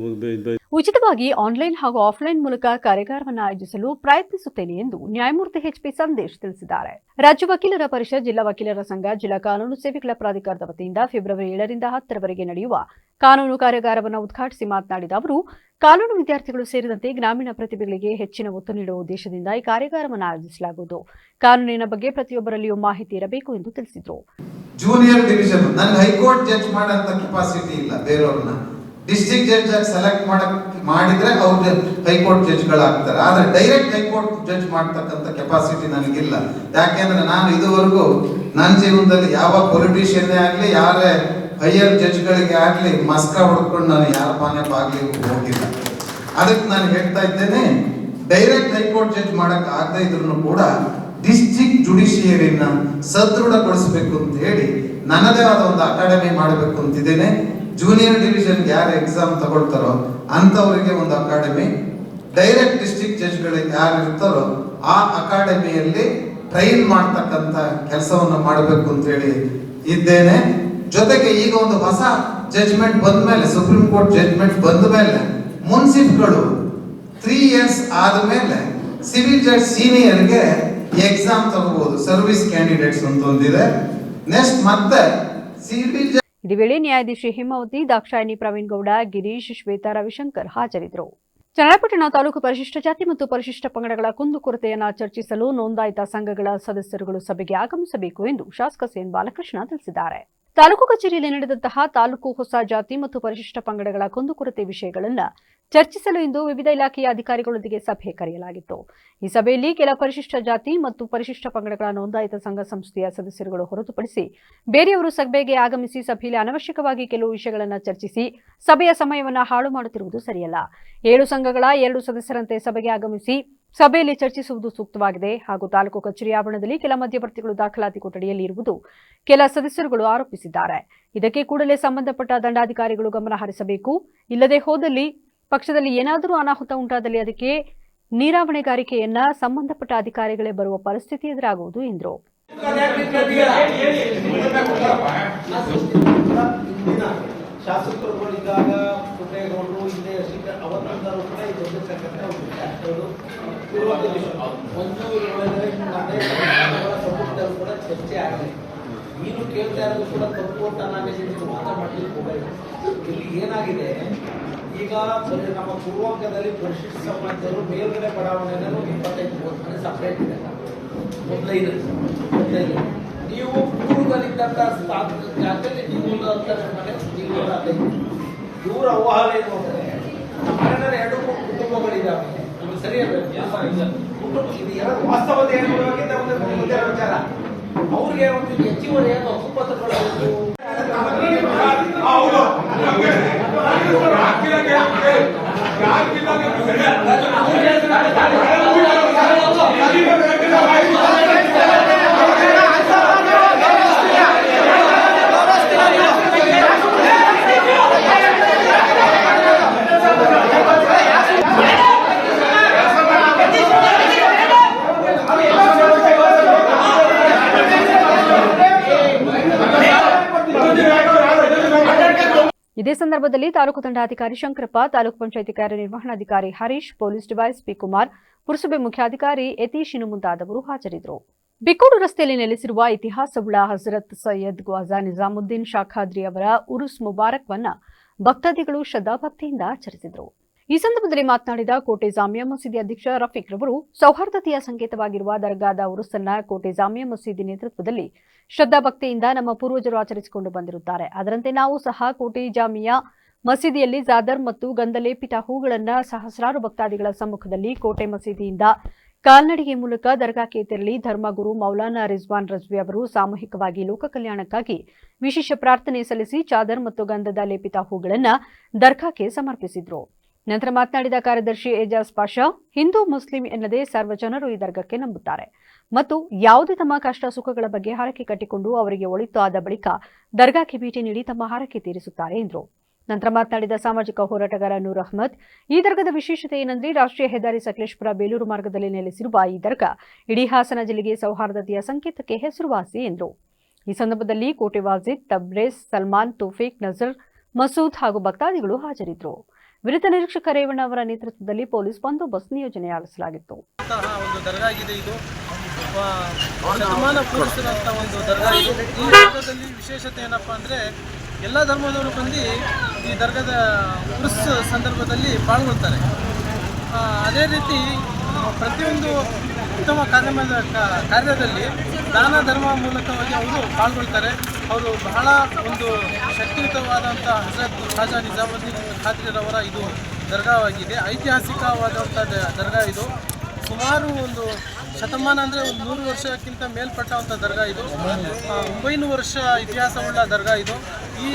ಉಚಿತವಾಗಿ ಆನ್ಲೈನ್ ಹಾಗೂ ಆಫ್ಲೈನ್ ಮೂಲಕ ಕಾರ್ಯಾಗಾರವನ್ನು ಆಯೋಜಿಸಲು ಪ್ರಯತ್ನಿಸುತ್ತೇನೆ ಎಂದು ನ್ಯಾಯಮೂರ್ತಿ ಎಚ್ಪಿ ಸಂದೇಶ್ ತಿಳಿಸಿದ್ದಾರೆ. ರಾಜ್ಯ ವಕೀಲರ ಪರಿಷತ್, ಜಿಲ್ಲಾ ವಕೀಲರ ಸಂಘ, ಜಿಲ್ಲಾ ಕಾನೂನು ಸೇವೆಗಳ ಪ್ರಾಧಿಕಾರದ ವತಿಯಿಂದ ಫೆಬ್ರವರಿ 7ರಿಂದ 10ರವರೆಗೆ ನಡೆಯುವ ಕಾನೂನು ಕಾರ್ಯಾಗಾರವನ್ನು ಉದ್ಘಾಟಿಸಿ ಮಾತನಾಡಿದ ಅವರು, ಕಾನೂನು ವಿದ್ಯಾರ್ಥಿಗಳು ಸೇರಿದಂತೆ ಗ್ರಾಮೀಣ ಪ್ರತಿಭೆಗಳಿಗೆ ಹೆಚ್ಚಿನ ಒತ್ತು ನೀಡುವ ಉದ್ದೇಶದಿಂದ ಈ ಕಾರ್ಯಾಗಾರವನ್ನು ಆಯೋಜಿಸಲಾಗುವುದು. ಕಾನೂನಿನ ಬಗ್ಗೆ ಪ್ರತಿಯೊಬ್ಬರಲ್ಲಿಯೂ ಮಾಹಿತಿ ಇರಬೇಕು ಎಂದು ತಿಳಿಸಿದರು. ಜೂನಿಯರ್ ಡಿವಿಷನ್ ನನಗೆ ಹೈಕೋರ್ಟ್ ಜಡ್ಜ್ ಮಾಡಂತ ಕೆಪಾಸಿಟಿ ಇಲ್ಲ. ಬೇರೆಯವ್ರನ್ನ ಡಿಸ್ಟ್ರಿಕ್ಟ್ ಜಡ್ಜ್ ಆಗಿ ಸೆಲೆಕ್ಟ್ ಮಾಡಿದ್ರೆ ಅವ್ರು ಹೈಕೋರ್ಟ್ ಜಡ್ಜ್ಗಳಾಗ್ತಾರೆ. ಆದ್ರೆ ಡೈರೆಕ್ಟ್ ಹೈಕೋರ್ಟ್ ಜಡ್ಜ್ ಮಾಡ್ತಕ್ಕಂಥ ಕೆಪಾಸಿಟಿ ನನಗಿಲ್ಲ. ಯಾಕೆಂದ್ರೆ ನಾನು ಇದುವರೆಗೂ ನನ್ನ ಜೀವನದಲ್ಲಿ ಯಾವ ಪೊಲಿಟಿಷಿಯನ್ನೇ ಆಗಲಿ, ಯಾರೇ ಹೈಯರ್ ಜಡ್ಜ್ಗಳಿಗೆ ಆಗಲಿ ಮಸ್ಕ ಹೊಡ್ಕೊಂಡು ನಾನು ಯಾರ ಮನೆ ಬಾಗ್ಲಿಗೂ ಹೋಗಿಲ್ಲ. ಅದಕ್ಕೆ ನಾನು ಹೇಳ್ತಾ ಇದ್ದೇನೆ, ಡೈರೆಕ್ಟ್ ಹೈಕೋರ್ಟ್ ಜಡ್ಜ್ ಮಾಡಕ್ ಆಗದೆ ಇದ್ರು ಕೂಡ ಡಿಸ್ಟ್ರಿಕ್ಟ್ ಜುಡಿಷಿಯರಿನ ಸದೃಢಗೊಳಿಸಬೇಕು ಅಂತ ಹೇಳಿ ನನ್ನದೇ ಆದ ಒಂದು ಅಕಾಡೆಮಿ ಮಾಡಬೇಕು ಅಂತಿದ್ದೇನೆ. ಜೂನಿಯರ್ ಡಿವಿಷನ್ ಯಾರು ಎಕ್ಸಾಮ್ ತಗೊಳ್ತಾರೋ ಅಂತವರಿಗೆ ಒಂದು ಅಕಾಡೆಮಿ, ಡೈರೆಕ್ಟ್ ಡಿಸ್ಟ್ರಿಕ್ಟ್ ಜಡ್ಜ್ಗಳಿಗೆ ಯಾರು ಇರ್ತಾರೋ ಆ ಅಕಾಡೆಮಿಯಲ್ಲಿ ಟ್ರೈನ್ ಮಾಡ್ತಕ್ಕಂಥ ಕೆಲಸವನ್ನು ಮಾಡಬೇಕು ಅಂತ ಹೇಳಿ ಇದ್ದೇನೆ. ಜೊತೆಗೆ ಈಗ ಒಂದು ಹೊಸ ಜಡ್ಜ್ಮೆಂಟ್ ಬಂದ ಮೇಲೆ, ಸುಪ್ರೀಂ ಕೋರ್ಟ್ ಜಡ್ಜ್ಮೆಂಟ್ ಬಂದ ಮೇಲೆ ಮುನ್ಸಿಫ್ಗಳು 3 years ಆದ್ಮೇಲೆ ಸಿವಿಲ್ ಜಡ್ಜ್ ಸೀನಿಯರ್ಗೆ ಎಕ್ಸಾಮ್ ತಗೋಬಹುದು. ಸರ್ವಿಸ್ ಕ್ಯಾಂಡಿಡೇಟ್ಸ್ ಅಂತ ಒಂದಿದೆ. ನೆಕ್ಸ್ಟ್ ಮತ್ತೆ ಸಿವಿಲ್ ಜಡ್ಜ್. ಇದೇ ವೇಳೆ ನ್ಯಾಯಾಧೀಶಿ ಹೇಮಾವತಿ, ದಾಕ್ಷಾಯಿಣಿ, ಪ್ರವೀಣ್ ಗೌಡ, ಗಿರೀಶ್, ಶ್ವೇತಾ, ರವಿಶಂಕರ್ ಹಾಜರಿದ್ದರು. ಚನ್ನರಾಯಪಟ್ಟಣ ತಾಲೂಕು ಪರಿಶಿಷ್ಟ ಜಾತಿ ಮತ್ತು ಪರಿಶಿಷ್ಟ ಪಂಗಡಗಳ ಕುಂದುಕೊರತೆಯನ್ನು ಚರ್ಚಿಸಲು ನೋಂದಾಯಿತ ಸಂಘಗಳ ಸದಸ್ಯರುಗಳು ಸಭೆಗೆ ಆಗಮಿಸಬೇಕು ಎಂದು ಶಾಸಕ ಸಿಎನ್ ಬಾಲಕೃಷ್ಣ ತಿಳಿಸಿದ್ದಾರೆ. ತಾಲೂಕು ಕಚೇರಿಯಲ್ಲಿ ನಡೆದಂತಹ ತಾಲೂಕು ಹೊಸ ಜಾತಿ ಮತ್ತು ಪರಿಶಿಷ್ಟ ಪಂಗಡಗಳ ಕುಂದುಕೊರತೆ ವಿಷಯಗಳನ್ನು ಚರ್ಚಿಸಲು ಇಂದು ವಿವಿಧ ಇಲಾಖೆಯ ಅಧಿಕಾರಿಗಳೊಂದಿಗೆ ಸಭೆ ಕರೆಯಲಾಗಿತ್ತು. ಈ ಸಭೆಯಲ್ಲಿ ಕೆಲ ಪರಿಶಿಷ್ಟ ಜಾತಿ ಮತ್ತು ಪರಿಶಿಷ್ಟ ಪಂಗಡಗಳ ನೋಂದಾಯಿತ ಸಂಘ ಸಂಸ್ಥೆಯ ಸದಸ್ಯರುಗಳು ಹೊರತುಪಡಿಸಿ ಬೇರೆಯವರು ಸಭೆಗೆ ಆಗಮಿಸಿ ಸಭೆಯಲ್ಲಿ ಅನವಶ್ಯಕವಾಗಿ ಕೆಲವು ವಿಷಯಗಳನ್ನು ಚರ್ಚಿಸಿ ಸಭೆಯ ಸಮಯವನ್ನು ಹಾಳು ಮಾಡುತ್ತಿರುವುದು ಸರಿಯಲ್ಲ. 7 ಸಂಘಗಳ 2 ಸದಸ್ಯರಂತೆ ಸಭೆಗೆ ಆಗಮಿಸಿ ಸಭೆಯಲ್ಲಿ ಚರ್ಚಿಸುವುದು ಸೂಕ್ತವಾಗಿದೆ ಹಾಗೂ ತಾಲೂಕು ಕಚೇರಿ ಆವರಣದಲ್ಲಿ ಕೆಲ ಮಧ್ಯವರ್ತಿಗಳು ದಾಖಲಾತಿ ಕೊಠಡಿಯಲ್ಲಿ ಇರುವುದು ಕೆಲ ಸದಸ್ಯರುಗಳು ಆರೋಪಿಸಿದ್ದಾರೆ. ಇದಕ್ಕೆ ಕೂಡಲೇ ಸಂಬಂಧಪಟ್ಟ ದಂಡಾಧಿಕಾರಿಗಳು ಗಮನ ಹರಿಸಬೇಕು. ಇಲ್ಲದೆ ಹೋದಲ್ಲಿ ಪಕ್ಷದಲ್ಲಿ ಏನಾದರೂ ಅನಾಹುತ ಉಂಟಾದಲ್ಲಿ ಅದಕ್ಕೆ ನೀರಾವಣೆಗಾರಿಕೆಯನ್ನ ಸಂಬಂಧಪಟ್ಟ ಅಧಿಕಾರಿಗಳೇ ಬರುವ ಪರಿಸ್ಥಿತಿ ಎದುರಾಗುವುದು ಎಂದರು. ಶಾಸಕರುಗಳಿದ್ದಾಗ ಪುಟ್ಟೇಗೌಡರು ಹಿಂದೆ ಅವತ್ತಂದರು ಕೂಡ ಈ ದೊಡ್ಡ ಸಂಪುಟದಲ್ಲಿ ಕೂಡ ಚರ್ಚೆ ಆಗಲಿ. ನೀನು ಕೇಳ್ತಾ ಇರೋದು ಕೂಡ ತಪ್ಪು ಅಂತ ನಾನು ಮಾತಾಡ್ಲಿಕ್ಕೆ ಹೋಗಲ್ಲ. ಇಲ್ಲಿ ಏನಾಗಿದೆ, ಈಗ ನಮ್ಮ ಪೂರ್ವಾಂಕದಲ್ಲಿ ಪರಿಶಿಷ್ಟ ಸಮಾಜದವರು ಮೇಲ್ಗಡೆ ಬಡಾವಣೆಯನ್ನು 25 ಮನೆ ಸಪ್ರೇಟ್ ಇದೆ. ಮೊದಲೈದು ನೀವು ಪೂರ್ವದಲ್ಲಿದ್ದಂಥ ಜಾಗದಲ್ಲಿ ನೀವು 10 ಮನೆ ಇವ್ರ ಅವ್ವಹಾಲ ಏನು ಅಂದರೆ ನಮ್ಮ ಮನೆಯಲ್ಲಿ 2 ಕುಟುಂಬಗಳಿದ್ದಾವೆ. ನಮಗೆ ಸರಿಯಾದ ಕುಟುಂಬ ಇದು ಎರಡು ವಾಸ್ತವದ ಹೇಳುವುದಕ್ಕಿಂತ ಮುಂದೆ ವಿಚಾರ. ಅವ್ರಿಗೆ ಒಂದು ಹೆಚ್ಚುವರಿ ಹಕ್ಕುಪತ್ರಗಳು ಇದೇ ಸಂದರ್ಭದಲ್ಲಿ ತಾಲೂಕು ದಂಡಾಧಿಕಾರಿ ಶಂಕರಪ್ಪ, ತಾಲೂಕು ಪಂಚಾಯಿತಿ ಕಾರ್ಯನಿರ್ವಹಣಾಧಿಕಾರಿ ಹರೀಶ್, ಪೊಲೀಸ್ ಡಿವೈಎಸ್ಪಿ ಕುಮಾರ್, ಪುರಸಭೆ ಮುಖ್ಯಾಧಿಕಾರಿ ಯತೀಶ್ ಮುಂತಾದವರು ಹಾಜರಿದ್ದರು. ಬಿಕೋಡು ರಸ್ತೆಯಲ್ಲಿ ನೆಲೆಸಿರುವ ಇತಿಹಾಸವುಳ್ಳ ಹಜರತ್ ಸೈಯದ್ ಖ್ವಾಜಾ ನಿಜಾಮುದ್ದೀನ್ ಶಾಖಾದ್ರಿ ಅವರ ಉರುಸ್ ಮುಬಾರಕ್ವನ್ನ ಭಕ್ತಾದಿಗಳು ಶ್ರದ್ಧಾಭಕ್ತಿಯಿಂದ ಆಚರಿಸಿದರು. ಈ ಸಂದರ್ಭದಲ್ಲಿ ಮಾತನಾಡಿದ ಕೋಟೆ ಜಾಮಿಯಾ ಮಸೀದಿ ಅಧ್ಯಕ್ಷ ರಫೀಕ್ ರವರು ಸೌಹಾರ್ದತೆಯ ಸಂಕೇತವಾಗಿರುವ ದರ್ಗಾದ ಉರುಸನ್ನ ಕೋಟೆ ಜಾಮಿಯಾ ಮಸೀದಿ ನೇತೃತ್ವದಲ್ಲಿ ಶ್ರದ್ಧಾಭಕ್ತಿಯಿಂದ ನಮ್ಮ ಪೂರ್ವಜರು ಆಚರಿಸಿಕೊಂಡು ಬಂದಿರುತ್ತಾರೆ. ಅದರಂತೆ ನಾವು ಸಹ ಕೋಟೆ ಜಾಮಿಯಾ ಮಸೀದಿಯಲ್ಲಿ ಜಾದರ್ ಮತ್ತು ಗಂಧಲೇಪಿತ ಹೂಗಳನ್ನು ಸಹಸ್ರಾರು ಭಕ್ತಾದಿಗಳ ಸಮ್ಮುಖದಲ್ಲಿ ಕೋಟೆ ಮಸೀದಿಯಿಂದ ಕಾಲ್ನಡಿಗೆ ಮೂಲಕ ದರ್ಗಾಕ್ಕೆ ತೆರಳಿ ಧರ್ಮಗುರು ಮೌಲಾನಾ ರಿಜ್ವಾನ್ ರಜ್ವಿ ಅವರು ಸಾಮೂಹಿಕವಾಗಿ ಲೋಕ ಕಲ್ಯಾಣಕ್ಕಾಗಿ ವಿಶೇಷ ಪ್ರಾರ್ಥನೆ ಸಲ್ಲಿಸಿ ಚಾದರ್ ಮತ್ತು ಗಂಧದ ಲೇಪಿತ ಹೂಗಳನ್ನು ದರ್ಗಾಕ್ಕೆ ಸಮರ್ಪಿಸಿದರು. ನಂತರ ಮಾತನಾಡಿದ ಕಾರ್ಯದರ್ಶಿ ಏಜಾಜ್ ಪಾಷಾ, ಹಿಂದೂ ಮುಸ್ಲಿಂ ಎನ್ನದೇ ಸರ್ವ ಜನರು ಈ ದರ್ಗಕ್ಕೆ ನಂಬುತ್ತಾರೆ ಮತ್ತು ಯಾವುದೇ ತಮ್ಮ ಕಷ್ಟ ಸುಖಗಳ ಬಗ್ಗೆ ಹರಕೆ ಕಟ್ಟಿಕೊಂಡು ಅವರಿಗೆ ಒಳಿತು ಆದ ಬಳಿಕ ದರ್ಗಾಕ್ಕೆ ಭೇಟಿ ನೀಡಿ ತಮ್ಮ ಹರಕೆ ತೀರಿಸುತ್ತಾರೆ ಎಂದರು. ನಂತರ ಮಾತನಾಡಿದ ಸಾಮಾಜಿಕ ಹೋರಾಟಗಾರ ನೂರ್ ಅಹ್ಮದ್, ಈ ದರ್ಗದ ವಿಶೇಷತೆ ಏನೆಂದರೆ ರಾಷ್ಟ್ರೀಯ ಹೆದ್ದಾರಿ ಸಕಲೇಶಪುರ ಬೇಲೂರು ಮಾರ್ಗದಲ್ಲಿ ನೆಲೆಸಿರುವ ಈ ದರ್ಗಾ ಇಡೀ ಹಾಸನ ಜಿಲ್ಲೆಗೆ ಸೌಹಾರ್ದತೆಯ ಸಂಕೇತಕ್ಕೆ ಹೆಸರುವಾಸಿ ಎಂದರು. ಈ ಸಂದರ್ಭದಲ್ಲಿ ಕೋಟೆ ವಾಜಿದ್, ತಬ್ರೇಜ್, ಸಲ್ಮಾನ್, ತೌಫೀಕ್, ನಜರ್, ಮಸೂದ್ ಹಾಗೂ ಭಕ್ತಾದಿಗಳು ಹಾಜರಿದ್ದರು. ವಿರುದ್ಧ ನಿರೀಕ್ಷಕ ರೇವಣ್ಣ ಅವರ ನೇತೃತ್ವದಲ್ಲಿ ಪೊಲೀಸ್ ಬಂದೋಬಸ್ತ್ ನಿಯೋಜನೆಯಾಗಿಸಲಾಗಿತ್ತು. ಒಂದು ದರ್ಗಾ ಇದೆ, ಇದು ಶತಮಾನ ಪೂರಿಸಿದಂಥ ಒಂದು ದರ್ಗಾ ಇದು. ಈ ದರ್ಗಾದಲ್ಲಿ ವಿಶೇಷತೆ ಏನಪ್ಪಾ ಅಂದರೆ ಎಲ್ಲ ಧರ್ಮದವರು ಬಂದು ಈ ದರ್ಗಾದ ಉರುಸ್ ಸಂದರ್ಭದಲ್ಲಿ ಪಾಲ್ಗೊಳ್ತಾರೆ. ಅದೇ ರೀತಿ ಪ್ರತಿಯೊಂದು ಉತ್ತಮ ಕಾರ್ಯದಲ್ಲಿ ದಾನ ಧರ್ಮ ಮೂಲಕವಾಗಿ ಅವರು ಪಾಲ್ಗೊಳ್ತಾರೆ. ಅವರು ಬಹಳ ಒಂದು ಶಕ್ತಿಯುತವಾದಂಥ ಹಜರತ್ ಖ್ವಾಜಾ ನಿಜಾಮುದ್ದೀನ್ ಖಾದ್ರಿರವರ ಇದು ದರ್ಗಾವಾಗಿದೆ. ಐತಿಹಾಸಿಕವಾದಂಥ ದರ್ಗಾ ಇದು. ಸುಮಾರು ಒಂದು ಶತಮಾನ ಅಂದರೆ ಒಂದು 100 ವರ್ಷಕ್ಕಿಂತ ಮೇಲ್ಪಟ್ಟಂಥ ದರ್ಗಾ ಇದು. 900 ವರ್ಷ ಇತಿಹಾಸವುಳ್ಳ ದರ್ಗಾ ಇದು. ಈ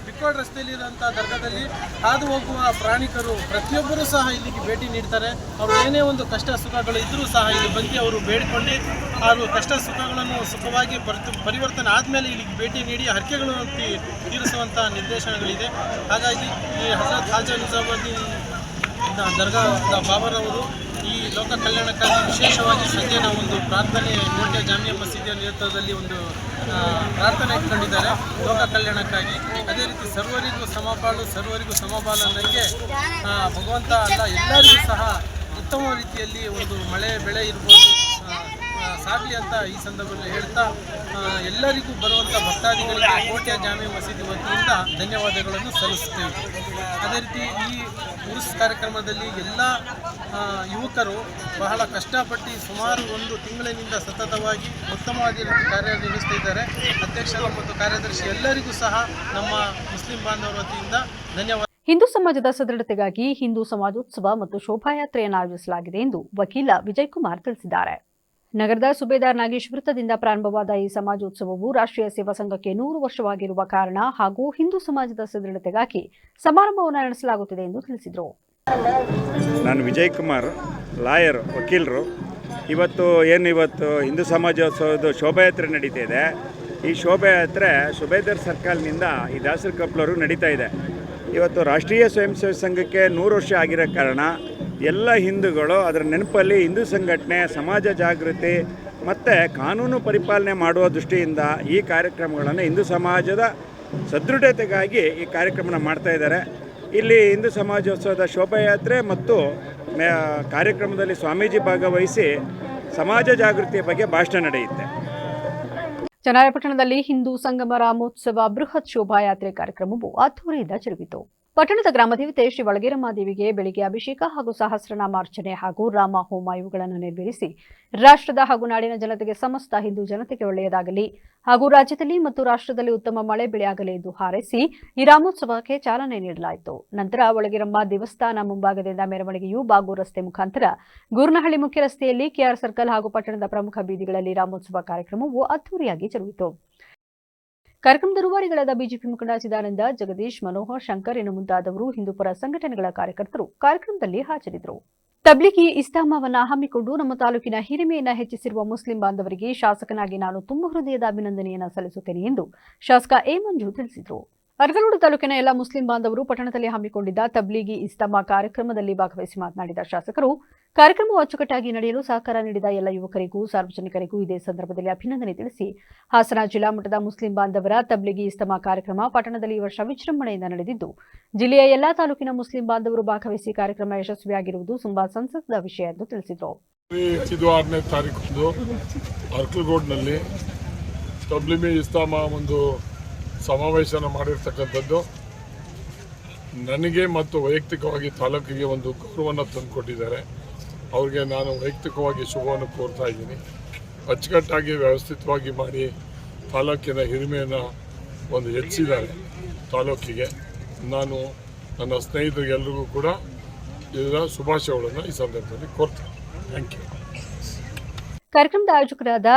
ಬಿಕೋಡ್ ರಸ್ತೆಯಲ್ಲಿರುವಂಥ ದರ್ಗಾದಲ್ಲಿ ಹಾದು ಹೋಗುವ ಪ್ರಾಣಿಕರು ಪ್ರತಿಯೊಬ್ಬರೂ ಸಹ ಇಲ್ಲಿಗೆ ಭೇಟಿ ನೀಡ್ತಾರೆ. ಅವರು ಏನೇ ಒಂದು ಕಷ್ಟ ಸುಖಗಳು ಇದ್ದರೂ ಸಹ ಇಲ್ಲಿ ಬಂದು ಅವರು ಬೇಡಿಕೊಂಡು ಹಾಗೂ ಕಷ್ಟ ಸುಖಗಳನ್ನು ಸುಖವಾಗಿ ಪರಿವರ್ತನೆ ಆದಮೇಲೆ ಇಲ್ಲಿಗೆ ಭೇಟಿ ನೀಡಿ ಹರಕೆಗಳನ್ನು ತೀರಿಸುವಂಥ ನಿರ್ದೇಶನಗಳಿದೆ. ಹಾಗಾಗಿ ಈ ಹಜರತ್ ಖ್ವಾಜಾ ನಿಜಾಮುದ್ದೀನ್ ದರ್ಗಾದ ಬಾಬರವರು ಈ ಲೋಕ ಕಲ್ಯಾಣಕ್ಕಾಗಿ ವಿಶೇಷವಾಗಿ ಸಂಜೆನ ಒಂದು ಪ್ರಾರ್ಥನೆ ಕೋಟೆ ಜಾಮಿಯಾ ಮಸೀದಿಯ ನೇತೃತ್ವದಲ್ಲಿ ಒಂದು ಪ್ರಾರ್ಥನೆ ಇಟ್ಕೊಂಡಿದ್ದಾರೆ ಲೋಕ ಕಲ್ಯಾಣಕ್ಕಾಗಿ. ಅದೇ ರೀತಿ ಸರ್ವರಿಗೂ ಸಮಪಾಲು ಸರ್ವರಿಗೂ ಸಮಬಾಲು ಅನ್ನೋಂಗೆ ಭಗವಂತ ಅಲ್ಲ ಎಲ್ಲರಿಗೂ ಸಹ ಉತ್ತಮ ರೀತಿಯಲ್ಲಿ ಒಂದು ಮಳೆ ಬೆಳೆ ಇರ್ಬೋದು ಸಾಗಲಿ ಅಂತ ಈ ಸಂದರ್ಭದಲ್ಲಿ ಹೇಳ್ತಾ ಎಲ್ಲರಿಗೂ ಬರುವಂಥ ಭಕ್ತಾದಿಗಳಿಗೆ ಕೋಟೆ ಜಾಮಿಯಾ ಮಸೀದಿ ವತಿಯಿಂದ ಧನ್ಯವಾದಗಳನ್ನು ಸಲ್ಲಿಸುತ್ತೇವೆ. ಅದೇ ರೀತಿ ಈ ಉರುಸ್ ಕಾರ್ಯಕ್ರಮದಲ್ಲಿ ಎಲ್ಲ ಯುವಕರು ಬಹಳ ಕಷ್ಟಪಟ್ಟು ಸುಮಾರು 1 ತಿಂಗಳಿನಿಂದ ಸತತವಾಗಿ ಉತ್ತಮವಾಗಿ ಕಾರ್ಯನಿರ್ವಹಿಸ್ತಿದ್ದಾರೆ. ಅಧ್ಯಕ್ಷರು ಮತ್ತು ಕಾರ್ಯದರ್ಶಿ ಎಲ್ಲರಿಗೂ ಸಹ ನಮ್ಮ ಮುಸ್ಲಿಂ ಬಾಂಧವರ ವತಿಯಿಂದ ಧನ್ಯವಾದ. ಹಿಂದೂ ಸಮಾಜದ ಸದೃಢತೆಗಾಗಿ ಹಿಂದೂ ಸಮಾಜೋತ್ಸವ ಮತ್ತು ಶೋಭಾಯಾತ್ರೆಯನ್ನು ಆಯೋಜಿಸಲಾಗಿದೆ ಎಂದು ವಕೀಲ ವಿಜಯ್ ಕುಮಾರ್ ತಿಳಿಸಿದ್ದಾರೆ. ನಗರದ ಸುಬೇದಾರ್ ನಾಗೇಶ್ ವೃತ್ತದಿಂದ ಪ್ರಾರಂಭವಾದ ಈ ಸಮಾಜೋತ್ಸವವು ರಾಷ್ಟ್ರೀಯ ಸೇವಾ ಸಂಘಕ್ಕೆ 100 ವರ್ಷವಾಗಿರುವ ಕಾರಣ ಹಾಗೂ ಹಿಂದೂ ಸಮಾಜದ ಸದೃಢತೆಗಾಗಿ ಸಮಾರಂಭವನ್ನು ನಡೆಸಲಾಗುತ್ತಿದೆ ಎಂದು ತಿಳಿಸಿದರು. ನಾನು ವಿಜಯ್ ಕುಮಾರ್, ಲಾಯರ್, ವಕೀಲರು. ಇವತ್ತು ಹಿಂದೂ ಸಮಾಜೋತ್ಸವದ ಶೋಭಾಯಾತ್ರೆ ನಡೀತಾ ಇದೆ. ಈ ಶೋಭಾಯಾತ್ರೆ ಸುಬೇದಾರ್ ಸರ್ಕಲ್ನಿಂದ ಈ ದಾಸರ ಕಪ್ಲವರು ನಡೀತಾ ಇದೆ. ಇವತ್ತು ರಾಷ್ಟ್ರೀಯ ಸ್ವಯಂ ಸೇವಕ ಸಂಘಕ್ಕೆ 100 ವರ್ಷ ಆಗಿರೋ ಕಾರಣ ಎಲ್ಲ ಹಿಂದೂಗಳು ಅದರ ನೆನಪಲ್ಲಿ ಹಿಂದೂ ಸಂಘಟನೆ, ಸಮಾಜ ಜಾಗೃತಿ ಮತ್ತು ಕಾನೂನು ಪರಿಪಾಲನೆ ಮಾಡುವ ದೃಷ್ಟಿಯಿಂದ ಈ ಕಾರ್ಯಕ್ರಮಗಳನ್ನು ಹಿಂದೂ ಸಮಾಜದ ಸದೃಢತೆಗಾಗಿ ಈ ಕಾರ್ಯಕ್ರಮನ ಮಾಡ್ತಾ ಇದ್ದಾರೆ. ಇಲ್ಲಿ ಹಿಂದೂ ಸಮಾಜೋತ್ಸವದ ಶೋಭಾಯಾತ್ರೆ ಮತ್ತು ಕಾರ್ಯಕ್ರಮದಲ್ಲಿ ಸ್ವಾಮೀಜಿ ಭಾಗವಹಿಸಿ ಸಮಾಜ ಜಾಗೃತಿಯ ಬಗ್ಗೆ ಭಾಷಣ ನಡೆಯುತ್ತೆ. ಚನ್ನರಾಯಪಟ್ಟಣದಲ್ಲಿ ಹಿಂದೂ ಸಂಗಮ ರಾಮೋತ್ಸವ ಬೃಹತ್ ಶೋಭಾಯಾತ್ರೆ ಕಾರ್ಯಕ್ರಮವು ಅದ್ದೂರಿಯಿಂದ ಜರುಗಿತು. ಪಟ್ಟಣದ ಗ್ರಾಮದೇವತೆ ಶ್ರೀ ಒಳಗೇರಮ್ಮ ದೇವಿಗೆ ಬೆಳಿಗ್ಗೆ ಅಭಿಷೇಕ ಹಾಗೂ ಸಹಸ್ರನಾಮಾರ್ಚನೆ ಹಾಗೂ ರಾಮ ಹೋಮ ಇವುಗಳನ್ನು ನೆರವೇರಿಸಿ ರಾಷ್ಟ್ರದ ಹಾಗೂ ನಾಡಿನ ಜನತೆಗೆ ಸಮಸ್ತ ಹಿಂದೂ ಜನತೆಗೆ ಒಳ್ಳೆಯದಾಗಲಿ ಹಾಗೂ ರಾಜ್ಯದಲ್ಲಿ ಮತ್ತು ರಾಷ್ಟ್ರದಲ್ಲಿ ಉತ್ತಮ ಮಳೆ ಬೆಳೆಯಾಗಲಿ ಎಂದು ಹಾರೈಸಿ ಈ ರಾಮೋತ್ಸವಕ್ಕೆ ಚಾಲನೆ ನೀಡಲಾಯಿತು. ನಂತರ ಒಳಗೇರಮ್ಮ ದೇವಸ್ಥಾನ ಮುಂಭಾಗದಿಂದ ಮೆರವಣಿಗೆಯು ಬಾಗೂರು ರಸ್ತೆ ಮುಖಾಂತರ ಗೂರ್ನಹಳ್ಳಿ ಮುಖ್ಯ ರಸ್ತೆಯಲ್ಲಿ ಕೆಆರ್ ಸರ್ಕಲ್ ಹಾಗೂ ಪಟ್ಟಣದ ಪ್ರಮುಖ ಬೀದಿಗಳಲ್ಲಿ ರಾಮೋತ್ಸವ ಕಾರ್ಯಕ್ರಮವು ಅದ್ದೂರಿಯಾಗಿ ಜರುಗಿತು. ಕಾರ್ಯಕ್ರಮದ ರೂವಾರಿಗಳಾದ ಬಿಜೆಪಿ ಮುಖಂಡ ಚಿದಾನಂದ, ಜಗದೀಶ್, ಮನೋಹರ್, ಶಂಕರ್ ಇನ್ನು ಮುಂತಾದವರು ಹಿಂದೂಪರ ಸಂಘಟನೆಗಳ ಕಾರ್ಯಕರ್ತರು ಕಾರ್ಯಕ್ರಮದಲ್ಲಿ ಹಾಜರಿದ್ದರು. ತಬ್ಲಿಗಿ ಇಸ್ಲಾಮವನ್ನ ಹಮ್ಮಿಕೊಂಡು ನಮ್ಮ ತಾಲೂಕಿನ ಹಿರಿಮೆಯನ್ನ ಹೆಚ್ಚಿಸಿರುವ ಮುಸ್ಲಿಂ ಬಾಂಧವರಿಗೆ ಶಾಸಕನಾಗಿ ನಾನು ತುಂಬ ಹೃದಯದ ಅಭಿನಂದನೆಯನ್ನು ಸಲ್ಲಿಸುತ್ತೇನೆ ಎಂದು ಶಾಸಕ ಎ ಮಂಜು ತಿಳಿಸಿದರು. ಅರಕಲಗೂಡು ತಾಲೂಕಿನ ಎಲ್ಲ ಮುಸ್ಲಿಂ ಬಾಂಧವರು ಪಟ್ಟಣದಲ್ಲಿ ಹಮ್ಮಿಕೊಂಡಿದ್ದ ತಬ್ಲಿಗಿ ಇಸ್ಲಾಮ ಕಾರ್ಯಕ್ರಮದಲ್ಲಿ ಭಾಗವಹಿಸಿ ಮಾತನಾಡಿದ ಶಾಸಕರು, ಕಾರ್ಯಕ್ರಮವು ಅಚ್ಚುಕಟ್ಟಾಗಿ ನಡೆಯಲು ಸಹಕಾರ ನೀಡಿದ ಎಲ್ಲ ಯುವಕರಿಗೂ ಸಾರ್ವಜನಿಕರಿಗೂ ಇದೇ ಸಂದರ್ಭದಲ್ಲಿ ಅಭಿನಂದನೆ ತಿಳಿಸಿ, ಹಾಸನ ಜಿಲ್ಲಾ ಮಟ್ಟದ ಮುಸ್ಲಿಂ ಬಾಂಧವರ ತಬ್ಲಿಗಿ ಇಸ್ಲಾಮ ಕಾರ್ಯಕ್ರಮ ಪಟ್ಟಣದಲ್ಲಿ ಈ ವರ್ಷ ವಿಜೃಂಭಣೆಯಿಂದ ನಡೆದಿದ್ದು, ಜಿಲ್ಲೆಯ ಎಲ್ಲಾ ತಾಲೂಕಿನ ಮುಸ್ಲಿಂ ಬಾಂಧವರು ಭಾಗವಹಿಸಿ ಕಾರ್ಯಕ್ರಮ ಯಶಸ್ವಿಯಾಗಿರುವುದು ತುಂಬಾ ಸಂತಸದ ವಿಷಯ ಎಂದು ತಿಳಿಸಿದರು. ಇದು 6ನೇ ತಾರೀಕು ಅರಕಲಗೂಡಿನಲ್ಲಿ ತಬ್ಲಿಗಿ ಇಸ್ಲಾಮ ಒಂದು ಸಮಾವೇಶನ ಮಾಡಿರ್ತಕ್ಕಂಥದ್ದು ನನಗೆ ಮತ್ತು ವೈಯಕ್ತಿಕವಾಗಿ ತಾಲೂಕಿಗೆ ಒಂದು ಗೌರವವನ್ನು ತಂದುಕೊಟ್ಟಿದ್ದಾರೆ. ಅವ್ರಿಗೆ ನಾನು ವೈಯಕ್ತಿಕವಾಗಿ ಶುಭವನ್ನು ಕೋರ್ತಾ ಇದ್ದೀನಿ. ಅಚ್ಚುಕಟ್ಟಾಗಿ ವ್ಯವಸ್ಥಿತವಾಗಿ ಮಾಡಿ ತಾಲೂಕಿನ ಹಿರಿಮೆಯನ್ನು ಒಂದು ಹೆಚ್ಚಿದ್ದಾರೆ ತಾಲೂಕಿಗೆ. ನಾನು ನನ್ನ ಸ್ನೇಹಿತರಿಗೆಲ್ಲರಿಗೂ ಕೂಡ ಇದರ ಶುಭಾಶಯಗಳನ್ನು ಈ ಸಂದರ್ಭದಲ್ಲಿ ಕೋರ್ತೀನಿ. Thank you. ಕಾರ್ಯಕ್ರಮದ ಆಯೋಜಕರಾದ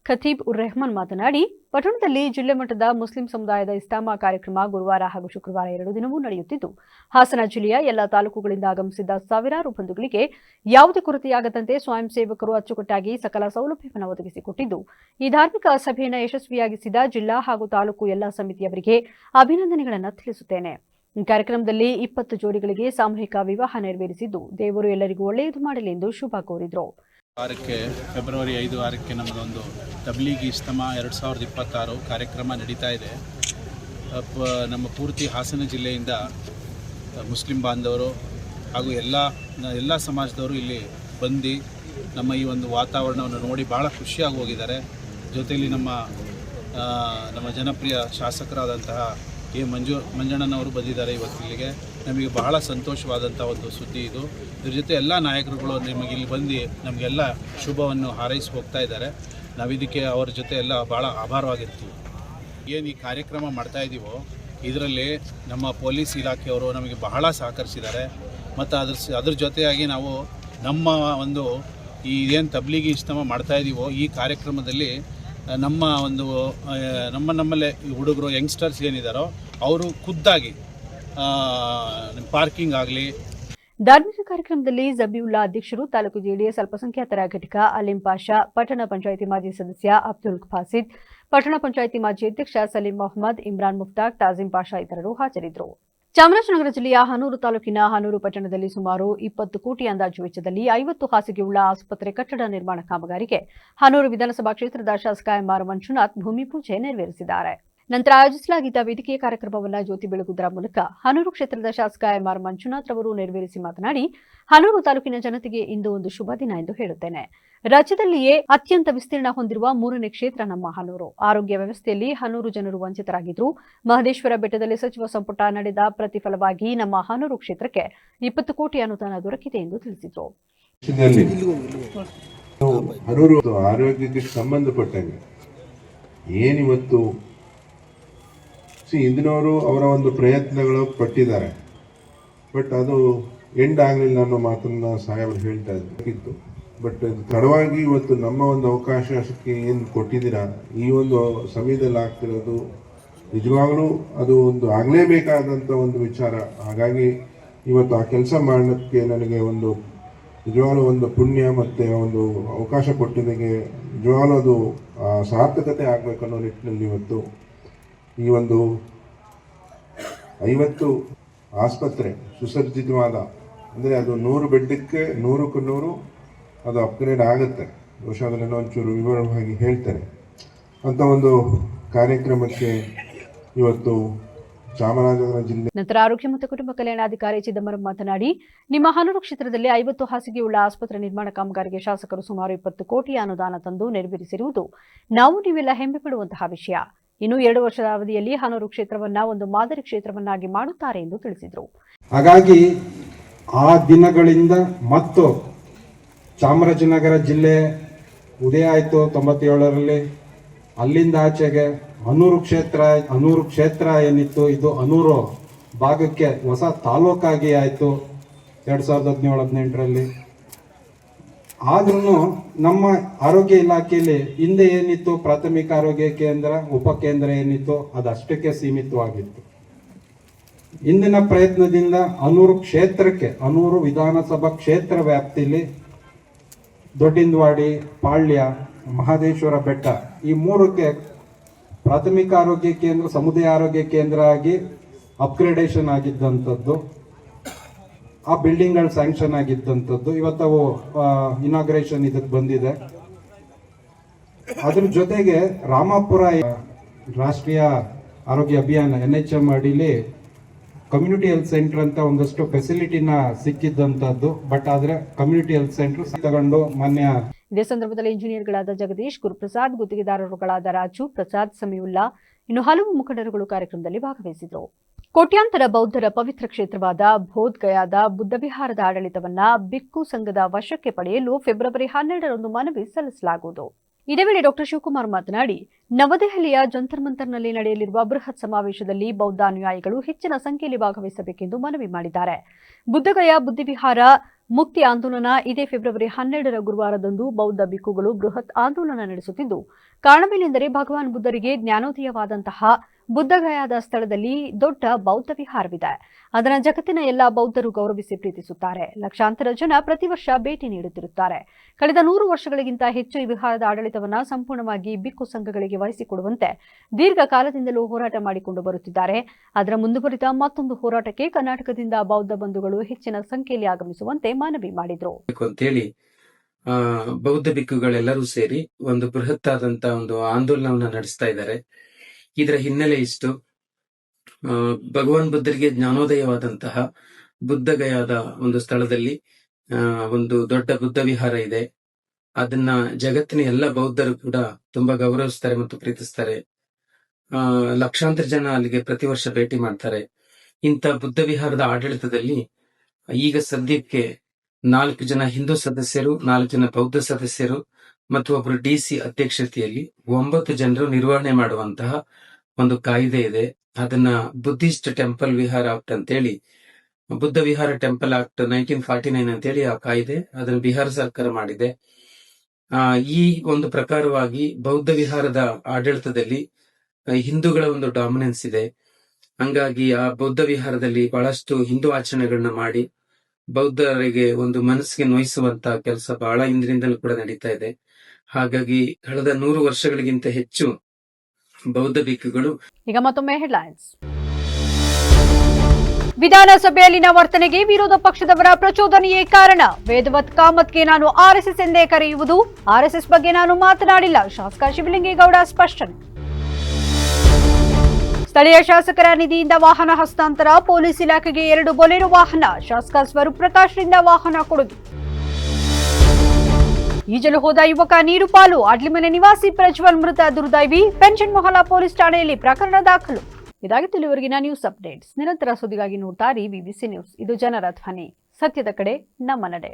ಖತೀಬ್ ಉರ್ ರೆಹಮಾನ್ ಮಾತನಾಡಿ, ಪಟ್ಟಣದಲ್ಲಿ ಜಿಲ್ಲೆ ಮಟ್ಟದ ಮುಸ್ಲಿಂ ಸಮುದಾಯದ ಇಸ್ಲಾಮ ಕಾರ್ಯಕ್ರಮ ಗುರುವಾರ ಹಾಗೂ ಶುಕ್ರವಾರ 2 ದಿನವೂ ನಡೆಯುತ್ತಿದ್ದು, ಹಾಸನ ಜಿಲ್ಲೆಯ ಎಲ್ಲ ತಾಲೂಕುಗಳಿಂದ ಆಗಮಿಸಿದ್ದ ಸಾವಿರಾರು ಬಂಧುಗಳಿಗೆ ಯಾವುದೇ ಕೊರತೆಯಾಗದಂತೆ ಸ್ವಯಂ ಸೇವಕರು ಅಚ್ಚುಕಟ್ಟಾಗಿ ಸಕಲ ಸೌಲಭ್ಯವನ್ನು ಒದಗಿಸಿಕೊಟ್ಟಿದ್ದು, ಈ ಧಾರ್ಮಿಕ ಸಭೆಯನ್ನು ಯಶಸ್ವಿಯಾಗಿಸಿದ ಜಿಲ್ಲಾ ಹಾಗೂ ತಾಲೂಕು ಎಲ್ಲ ಸಮಿತಿಯವರಿಗೆ ಅಭಿನಂದನೆಗಳನ್ನು ತಿಳಿಸುತ್ತೇನೆ. ಈ ಕಾರ್ಯಕ್ರಮದಲ್ಲಿ 20 ಜೋಡಿಗಳಿಗೆ ಸಾಮೂಹಿಕ ವಿವಾಹ ನೆರವೇರಿಸಿದ್ದು, ದೇವರು ಎಲ್ಲರಿಗೂ ಒಳ್ಳೆಯದು ಮಾಡಲಿ ಎಂದು ಶುಭ ಕೋರಿದರು. ಫೆಬ್ರವರಿ 5-6 ನಮ್ಮದೊಂದು ತಬ್ಲೀಗಿ ಇಜ್ತಿಮಾ 2026 ಕಾರ್ಯಕ್ರಮ ನಡೀತಾ ಇದೆ. ನಮ್ಮ ಪೂರ್ತಿ ಹಾಸನ ಜಿಲ್ಲೆಯಿಂದ ಮುಸ್ಲಿಂ ಬಾಂಧವರು ಹಾಗೂ ಎಲ್ಲ ಸಮಾಜದವರು ಇಲ್ಲಿ ಬಂದು ನಮ್ಮ ಈ ಒಂದು ವಾತಾವರಣವನ್ನು ನೋಡಿ ಭಾಳ ಖುಷಿಯಾಗಿ ಹೋಗಿದ್ದಾರೆ. ಜೊತೆಯಲ್ಲಿ ನಮ್ಮ ಜನಪ್ರಿಯ ಶಾಸಕರಾದಂತಹ ಎ ಮಂಜಣ್ಣನವರು ಬಂದಿದ್ದಾರೆ ಇವತ್ತು ಇಲ್ಲಿಗೆ. ನಮಗೆ ಬಹಳ ಸಂತೋಷವಾದಂಥ ಒಂದು ಸುದ್ದಿ ಇದು. ಇದ್ರ ಜೊತೆ ಎಲ್ಲ ನಾಯಕರುಗಳು ನಿಮಗೆ ಇಲ್ಲಿ ಬಂದು ನಮಗೆಲ್ಲ ಶುಭವನ್ನು ಹಾರೈಸಿ ಹೋಗ್ತಾ ಇದ್ದಾರೆ. ನಾವಿದಕ್ಕೆ ಅವರ ಜೊತೆ ಎಲ್ಲ ಭಾಳ ಆಭಾರವಾಗಿರ್ತೀವಿ. ಏನು ಈ ಕಾರ್ಯಕ್ರಮ ಮಾಡ್ತಾ ಇದ್ದೀವೋ ಇದರಲ್ಲಿ ನಮ್ಮ ಪೊಲೀಸ್ ಇಲಾಖೆಯವರು ನಮಗೆ ಬಹಳ ಸಹಕರಿಸಿದ್ದಾರೆ. ಮತ್ತು ಅದ್ರ ಜೊತೆಯಾಗಿ ನಾವು ನಮ್ಮ ಒಂದು ಈ ಏನು ತಬ್ಲಿಗಿ ಇಜ್ತಿಮಾ ಮಾಡ್ತಾ ಇದ್ದೀವೋ ಈ ಕಾರ್ಯಕ್ರಮದಲ್ಲಿ ನಮ್ಮಲ್ಲೇ ಹುಡುಗರು ಯಂಗ್ಸ್ಟರ್ಸ್ ಏನಿದ್ದಾರೋ ಅವರು ಖುದ್ದಾಗಿ ಪಾರ್ಕಿಂಗ್ ಆಗಲಿ. ಧಾರ್ಮಿಕ ಕಾರ್ಯಕ್ರಮದಲ್ಲಿ ಜಬೀವುಲ್ಲಾ ಅಧ್ಯಕ್ಷರು, ತಾಲೂಕು ಜೆಡಿಎಸ್ ಅಲ್ಪಸಂಖ್ಯಾತರ ಘಟಕ ಅಲಿಂ ಪಾಷಾ, ಪಟ್ಟಣ ಪಂಚಾಯಿತಿ ಮಾಜಿ ಸದಸ್ಯ ಅಬ್ದುಲ್ ಫಾಸಿದ್, ಪಟ್ಟಣ ಪಂಚಾಯಿತಿ ಮಾಜಿ ಅಧ್ಯಕ್ಷ ಸಲೀಂ ಮೊಹಮ್ಮದ್, ಇಮ್ರಾನ್ ಮುಫ್ತಾಕ್, ತಾಜಿಂ ಪಾಷಾ ಇತರರು ಹಾಜರಿದ್ದರು. ಚಾಮರಾಜನಗರ ಜಿಲ್ಲೆಯ ಹನೂರು ತಾಲೂಕಿನ ಹನೂರು ಪಟ್ಟಣದಲ್ಲಿ ಸುಮಾರು 20 ಕೋಟಿ ಅಂದಾಜು ವೆಚ್ಚದಲ್ಲಿ 50 ಹಾಸಿಗೆಯುಳ್ಳ ಆಸ್ಪತ್ರೆ ಕಟ್ಟಡ ನಿರ್ಮಾಣ ಕಾಮಗಾರಿಗೆ ಹನೂರು ವಿಧಾನಸಭಾ ಕ್ಷೇತ್ರದ ಶಾಸಕ ಎಂಆರ್ ಮಂಜುನಾಥ್ ಭೂಮಿ ಪೂಜೆ ನೆರವೇರಿಸಿದ್ದಾರೆ. ನಂತರ ಆಯೋಜಿಸಲಾಗಿದ್ದ ವೇದಿಕೆಯ ಕಾರ್ಯಕ್ರಮವನ್ನು ಜ್ಯೋತಿ ಬೆಳಗುವುದರ ಮೂಲಕ ಹನೂರು ಕ್ಷೇತ್ರದ ಶಾಸಕ ಎಂಆರ್ ಮಂಜುನಾಥ್ ರವರು ನೆರವೇರಿಸಿ ಮಾತನಾಡಿ, ಹನೂರು ತಾಲೂಕಿನ ಜನತೆಗೆ ಇಂದು ಒಂದು ಶುಭ ದಿನ ಎಂದು ಹೇಳುತ್ತೇನೆ. ರಾಜ್ಯದಲ್ಲಿಯೇ ಅತ್ಯಂತ ವಿಸ್ತೀರ್ಣ ಹೊಂದಿರುವ 3ನೇ ಕ್ಷೇತ್ರ ನಮ್ಮ ಹನೂರು. ಆರೋಗ್ಯ ವ್ಯವಸ್ಥೆಯಲ್ಲಿ ಹನೂರು ಜನರು ವಂಚಿತರಾಗಿದ್ರು. ಮಹದೇಶ್ವರ ಬೆಟ್ಟದಲ್ಲಿ ಸಚಿವ ಸಂಪುಟ ನಡೆದ ಪ್ರತಿಫಲವಾಗಿ ನಮ್ಮ ಹನೂರು ಕ್ಷೇತ್ರಕ್ಕೆ 20 ಕೋಟಿ ಅನುದಾನ ದೊರಕಿದೆ ಎಂದು ತಿಳಿಸಿದರು. ಹನೂರು ಆರೋಗ್ಯಕ್ಕೆ ಸಂಬಂಧಪಟ್ಟಂಗೆ ಏನಿವತ್ತು ಇಂದಿನವರು ಅವರ ಒಂದು ಪ್ರಯತ್ನಗಳು ಪಟ್ಟಿದ್ದಾರೆ, ಬಟ್ ಅದು ಎಂಡ್ ಆಗಲಿಲ್ಲ ಅನ್ನೋ ಮಾತನ್ನ ಸಾಹೇಬರು ಹೇಳ್ತಾ ಇತ್ತು. ಬಟ್ ತಡವಾಗಿ ಇವತ್ತು ನಮ್ಮ ಒಂದು ಅವಕಾಶಕ್ಕೆ ಏನು ಕೊಟ್ಟಿದ್ದೀರಾ ಈ ಒಂದು ಸಮಯದಲ್ಲಿ ಆಗ್ತಿರೋದು ನಿಜವಾಗ್ಲೂ ಅದು ಒಂದು ಆಗಲೇಬೇಕಾದಂಥ ಒಂದು ವಿಚಾರ. ಹಾಗಾಗಿ ಇವತ್ತು ಆ ಕೆಲಸ ಮಾಡೋಕ್ಕೆ ನನಗೆ ಒಂದು ನಿಜವಾಗ್ಲೂ ಒಂದು ಪುಣ್ಯ ಮತ್ತು ಒಂದು ಅವಕಾಶ ಕೊಟ್ಟಿದ್ದಕ್ಕೆ ನಿಜವಾಗ್ಲೂ ಅದು ಸಾರ್ಥಕತೆ ಆಗಬೇಕನ್ನೋ ನಿಟ್ಟಿನಲ್ಲಿ ಇವತ್ತು ಈ ಒಂದು 50 ಆಸ್ಪತ್ರೆ ಸುಸಜ್ಜಿತವಾದ, ಅಂದರೆ ಅದು 100 ಬೆಡ್ಡಕ್ಕೆ 100ಕ್ಕೆ 100 ಅದು ಅಪ್ಗ್ರೇಡ್ ಆಗುತ್ತೆ. ಬಹುಶಃ ಅದನ್ನು ಒಂಚೂರು ವಿವರವಾಗಿ ಹೇಳ್ತಾರೆ ಅಂತ ಒಂದು ಕಾರ್ಯಕ್ರಮಕ್ಕೆ ಇವತ್ತು ಚಾಮರಾಜನಗರ ಜಿಲ್ಲೆ. ನಂತರ ಆರೋಗ್ಯ ಮತ್ತು ಕುಟುಂಬ ಕಲ್ಯಾಣಾಧಿಕಾರಿ ಚಿದಂಬರಂ ಮಾತನಾಡಿ, ನಿಮ್ಮ ಹನೂರು ಕ್ಷೇತ್ರದಲ್ಲಿ 50 ಹಾಸಿಗೆಯುಳ್ಳ ಆಸ್ಪತ್ರೆ ನಿರ್ಮಾಣ ಕಾಮಗಾರಿಗೆ ಶಾಸಕರು ಸುಮಾರು 20 ಕೋಟಿ ಅನುದಾನ ತಂದು ನೆರವೇರಿಸಿರುವುದು ನಾವು ನೀವೆಲ್ಲ ಹೆಮ್ಮೆ ಪಡುವಂತಹ ವಿಷಯ. ಇನ್ನು 2 ವರ್ಷದ ಅವಧಿಯಲ್ಲಿ ಹನೂರು ಕ್ಷೇತ್ರವನ್ನ ಒಂದು ಮಾದರಿ ಕ್ಷೇತ್ರವನ್ನಾಗಿ ಮಾಡುತ್ತಾರೆ ಎಂದು ತಿಳಿಸಿದರು. ಹಾಗಾಗಿ ಆ ದಿನಗಳಿಂದ ಮತ್ತು ಚಾಮರಾಜನಗರ ಜಿಲ್ಲೆ ಉದಯ ಆಯಿತು 97ರಲ್ಲಿ. ಅಲ್ಲಿಂದ ಆಚೆಗೆ ಹನೂರು ಕ್ಷೇತ್ರ ಏನಿತ್ತು ಇದು ಹನೂರು ಭಾಗಕ್ಕೆ ಹೊಸ ತಾಲೂಕಾಗಿ ಆಯಿತು 2017-18ರಲ್ಲಿ. ಆದ್ರೂ ನಮ್ಮ ಆರೋಗ್ಯ ಇಲಾಖೆಯಲ್ಲಿ ಹಿಂದೆ ಏನಿತ್ತು ಪ್ರಾಥಮಿಕ ಆರೋಗ್ಯ ಕೇಂದ್ರ ಉಪಕೇಂದ್ರ ಏನಿತ್ತು ಅದಷ್ಟಕ್ಕೆ ಸೀಮಿತವಾಗಿತ್ತು. ಇಂದಿನ ಪ್ರಯತ್ನದಿಂದ ಹನೂರು ವಿಧಾನಸಭಾ ಕ್ಷೇತ್ರ ವ್ಯಾಪ್ತಿಯಲ್ಲಿ ದೊಡ್ಡಿಂದವಾಡಿ, ಪಾಳ್ಯ, ಮಹದೇಶ್ವರ ಬೆಟ್ಟ ಈ 3ಕ್ಕೆ ಪ್ರಾಥಮಿಕ ಆರೋಗ್ಯ ಕೇಂದ್ರ, ಸಮುದಾಯ ಆರೋಗ್ಯ ಕೇಂದ್ರ ಆಗಿ ಅಪ್ಗ್ರೇಡೇಷನ್ ಆಗಿದ್ದಂಥದ್ದು, ಆ ಬಿಲ್ಡಿಂಗ್ಗಳು ಸ್ಯಾಂಕ್ಷನ್ ಆಗಿದ್ದಂಥದ್ದು ಇವತ್ತವು ಇನಾಗ್ರೇಷನ್ ಇದಕ್ಕೆ ಬಂದಿದೆ. ಅದ್ರ ಜೊತೆಗೆ ರಾಮಾಪುರ ರಾಷ್ಟ್ರೀಯ ಆರೋಗ್ಯ ಅಭಿಯಾನ NHM ಅಡಿಲಿ ಕಮ್ಯುನಿಟಿ ಹೆಲ್ತ್ ಸೆಂಟರ್ ಅಂತ ಒಂದಷ್ಟು ಫೆಸಿಲಿಟಿನ ಸಿಕ್ಕಿದ್ದಂಥದ್ದು. ಬಟ್ ಆದ್ರೆ ಕಮ್ಯುನಿಟಿ ಹೆಲ್ತ್ ಸೆಂಟರ್ ತಗೊಂಡು ಮಾನ್ಯ. ಇದೇ ಸಂದರ್ಭದಲ್ಲಿ ಇಂಜಿನಿಯರ್ಗಳಾದ ಜಗದೀಶ್, ಗುರುಪ್ರಸಾದ್, ಗುತ್ತಿಗೆದಾರರುಗಳಾದ ರಾಜು, ಪ್ರಸಾದ್, ಸಮೀವುಲ್ಲಾ ಇನ್ನು ಹಲವು ಮುಖಂಡರುಗಳು ಕಾರ್ಯಕ್ರಮದಲ್ಲಿ ಭಾಗವಹಿಸಿದರು. ಕೋಟ್ಯಾಂತರ ಬೌದ್ಧರ ಪವಿತ್ರ ಕ್ಷೇತ್ರವಾದ ಬೋಧ್ ಗಯಾದ ಬುದ್ಧ ವಿಹಾರದ ಆಡಳಿತವನ್ನ ಬಿಕ್ಕು ಸಂಘದ ವಶಕ್ಕೆ ಪಡೆಯಲು ಫೆಬ್ರವರಿ 12ರಂದು ಮನವಿ ಸಲ್ಲಿಸಲಾಗುವುದು. ಇದೇ ವೇಳೆ ಡಾ ಶಿವಕುಮಾರ್ ಮಾತನಾಡಿ, ನವದೆಹಲಿಯ ಜಂತರ್ ಮಂತರ್ನಲ್ಲಿ ನಡೆಯಲಿರುವ ಬೃಹತ್ ಸಮಾವೇಶದಲ್ಲಿ ಬೌದ್ಧ ಅನುಯಾಯಿಗಳು ಹೆಚ್ಚಿನ ಸಂಖ್ಯೆಯಲ್ಲಿ ಭಾಗವಹಿಸಬೇಕೆಂದು ಮನವಿ ಮಾಡಿದ್ದಾರೆ. ಬುದ್ಧಗಯಾ ಬುದ್ಧಿವಿಹಾರ ಮುಕ್ತಿ ಆಂದೋಲನ ಇದೇ ಫೆಬ್ರವರಿ 12ರ ಗುರುವಾರದಂದು ಬೌದ್ಧ ಬಿಕ್ಕುಗಳು ಬೃಹತ್ ಆಂದೋಲನ ನಡೆಸುತ್ತಿದ್ದು, ಕಾರಣವೇನೆಂದರೆ ಭಗವಾನ್ ಬುದ್ಧರಿಗೆ ಜ್ಞಾನೋದಯವಾದಂತಹ ಬುದ್ಧಗಯಾದ ಸ್ಥಳದಲ್ಲಿ ದೊಡ್ಡ ಬೌದ್ಧ ವಿಹಾರವಿದೆ. ಅದನ್ನು ಜಗತ್ತಿನ ಎಲ್ಲಾ ಬೌದ್ಧರು ಗೌರವಿಸಿ ಪ್ರೀತಿಸುತ್ತಾರೆ. ಲಕ್ಷಾಂತರ ಜನ ಪ್ರತಿ ವರ್ಷ ಭೇಟಿ ನೀಡುತ್ತಿರುತ್ತಾರೆ. ಕಳೆದ 100 ವರ್ಷಗಳಿಗಿಂತ ಹೆಚ್ಚು ಈ ವಿಹಾರದ ಆಡಳಿತವನ್ನು ಸಂಪೂರ್ಣವಾಗಿ ಬಿಕ್ಕು ಸಂಘಗಳಿಗೆ ವಹಿಸಿಕೊಡುವಂತೆ ದೀರ್ಘಕಾಲದಿಂದಲೂ ಹೋರಾಟ ಮಾಡಿಕೊಂಡು ಬರುತ್ತಿದ್ದಾರೆ. ಅದರ ಮುಂದುವರಿದ ಮತ್ತೊಂದು ಹೋರಾಟಕ್ಕೆ ಕರ್ನಾಟಕದಿಂದ ಬೌದ್ಧ ಬಂಧುಗಳು ಹೆಚ್ಚಿನ ಸಂಖ್ಯೆಯಲ್ಲಿ ಆಗಮಿಸುವಂತೆ ಮನವಿ ಮಾಡಿದರು. ಅಂತೇಳಿ ಬೌದ್ಧ ಬಿಕ್ಕುಗಳೆಲ್ಲರೂ ಸೇರಿ ಒಂದು ಬೃಹತ್ ಆದಂತ ಒಂದು ಆಂದೋಲನವನ್ನ ನಡೆಸ್ತಾ ಇದ್ದಾರೆ. ಇದರ ಹಿನ್ನೆಲೆ ಇಷ್ಟು, ಭಗವಾನ್ ಬುದ್ಧರಿಗೆ ಜ್ಞಾನೋದಯವಾದಂತಹ ಬುದ್ಧಗಯಾದ ಒಂದು ಸ್ಥಳದಲ್ಲಿ ಒಂದು ದೊಡ್ಡ ಬುದ್ಧ ವಿಹಾರ ಇದೆ. ಅದನ್ನ ಜಗತ್ತಿನ ಎಲ್ಲ ಬೌದ್ಧರು ಕೂಡ ತುಂಬಾ ಗೌರವಿಸ್ತಾರೆ ಮತ್ತು ಪ್ರೀತಿಸ್ತಾರೆ. ಲಕ್ಷಾಂತರ ಜನ ಅಲ್ಲಿಗೆ ಪ್ರತಿ ವರ್ಷ ಭೇಟಿ ಮಾಡ್ತಾರೆ. ಇಂಥ ಬುದ್ಧ ವಿಹಾರದ ಆಡಳಿತದಲ್ಲಿ ಈಗ ಸದ್ಯಕ್ಕೆ 4 ಜನ ಹಿಂದೂ ಸದಸ್ಯರು, 4 ಜನ ಬೌದ್ಧ ಸದಸ್ಯರು ಮತ್ತು ಒಬ್ಬರು DC ಅಧ್ಯಕ್ಷತೆಯಲ್ಲಿ 9 ಜನರು ನಿರ್ವಹಣೆ ಮಾಡುವಂತಹ ಒಂದು ಕಾಯ್ದೆ ಇದೆ. ಅದನ್ನ ಬುದ್ಧಿಸ್ಟ್ ಟೆಂಪಲ್ ವಿಹಾರ ಆಕ್ಟ್ ಅಂತೇಳಿ, ಬುದ್ಧ ವಿಹಾರ ಟೆಂಪಲ್ ಆಕ್ಟ್ 1949 ಅಂತೇಳಿ ಆ ಕಾಯ್ದೆ, ಅದನ್ನು ಬಿಹಾರ ಸರ್ಕಾರ ಮಾಡಿದೆ. ಈ ಒಂದು ಪ್ರಕಾರವಾಗಿ ಬೌದ್ಧ ವಿಹಾರದ ಆಡಳಿತದಲ್ಲಿ ಹಿಂದೂಗಳ ಒಂದು ಡಾಮಿನೆನ್ಸ್ ಇದೆ. ಹಂಗಾಗಿ ಆ ಬೌದ್ಧ ವಿಹಾರದಲ್ಲಿ ಬಹಳಷ್ಟು ಹಿಂದೂ ಆಚರಣೆಗಳನ್ನ ಮಾಡಿ ಬೌದ್ಧರಿಗೆ ಒಂದು ಮನಸ್ಸಿಗೆ ನೋಯಿಸುವಂತ ಕೆಲಸ ಬಹಳ ಹಿಂದಿನಿಂದಲೂ ಕೂಡ ನಡೀತಾ ಇದೆ. ಹಾಗಾಗಿ ಕಳೆದ 100 ವರ್ಷಗಳಿಗಿಂತ ಹೆಚ್ಚು ಬೌದ್ಧ ಬಿಕ್ಕುಗಳು. ಈಗ ಮತ್ತೊಮ್ಮೆ ಹೆಡ್ಲೈನ್ಸ್. ವಿಧಾನಸಭೆಯಲ್ಲಿನ ವರ್ತನೆಗೆ ವಿರೋಧ ಪಕ್ಷದವರ ಪ್ರಚೋದನೆಯೇ ಕಾರಣ. ವೇದವತ್ ಕಾಮತ್ಗೆ ನಾನು RSS ಎಂದೇ ಕರೆಯುವುದು. RSS ಬಗ್ಗೆ ನಾನು ಮಾತನಾಡಿಲ್ಲ. ಶಾಸಕ ಶಿವಲಿಂಗೇಗೌಡ ಸ್ಪಷ್ಟನೆ. ಸ್ಥಳೀಯ ಶಾಸಕರ ನಿಧಿಯಿಂದ ವಾಹನ ಹಸ್ತಾಂತರ. ಪೊಲೀಸ್ ಇಲಾಖೆಗೆ 2 ಬೊಲೆರೋ ವಾಹನ. ಶಾಸಕ ಸ್ವರೂಪ್ ಪ್ರಕಾಶ್ರಿಂದ ವಾಹನ ಕೊಡುಗೆ. ಈಜಲು ಹೋದ ಯುವಕ ನೀರು ಪಾಲು. ಅಡ್ಲಿಮನೆ ನಿವಾಸಿ ಪ್ರಜ್ವಲ್ ಮೃತ ದುರ್ದೈವಿ. ಪೆನ್ಷನ್ ಮೊಹಲ್ಲಾ ಪೊಲೀಸ್ ಠಾಣೆಯಲ್ಲಿ ಪ್ರಕರಣ ದಾಖಲು. ಇದಾಗಿತ್ತು ಇಲ್ಲಿವರೆಗಿನ ನ್ಯೂಸ್ ಅಪ್ಡೇಟ್ಸ್. ನಿರಂತರ ಸುದ್ದಿಗಾಗಿ ನೋಡ್ತಾ ಇರಿ BBC ನ್ಯೂಸ್. ಇದು ಜನರ ಧ್ವನಿ. ಸತ್ಯದ ಕಡೆ ನಮ್ಮ ನಡೆ.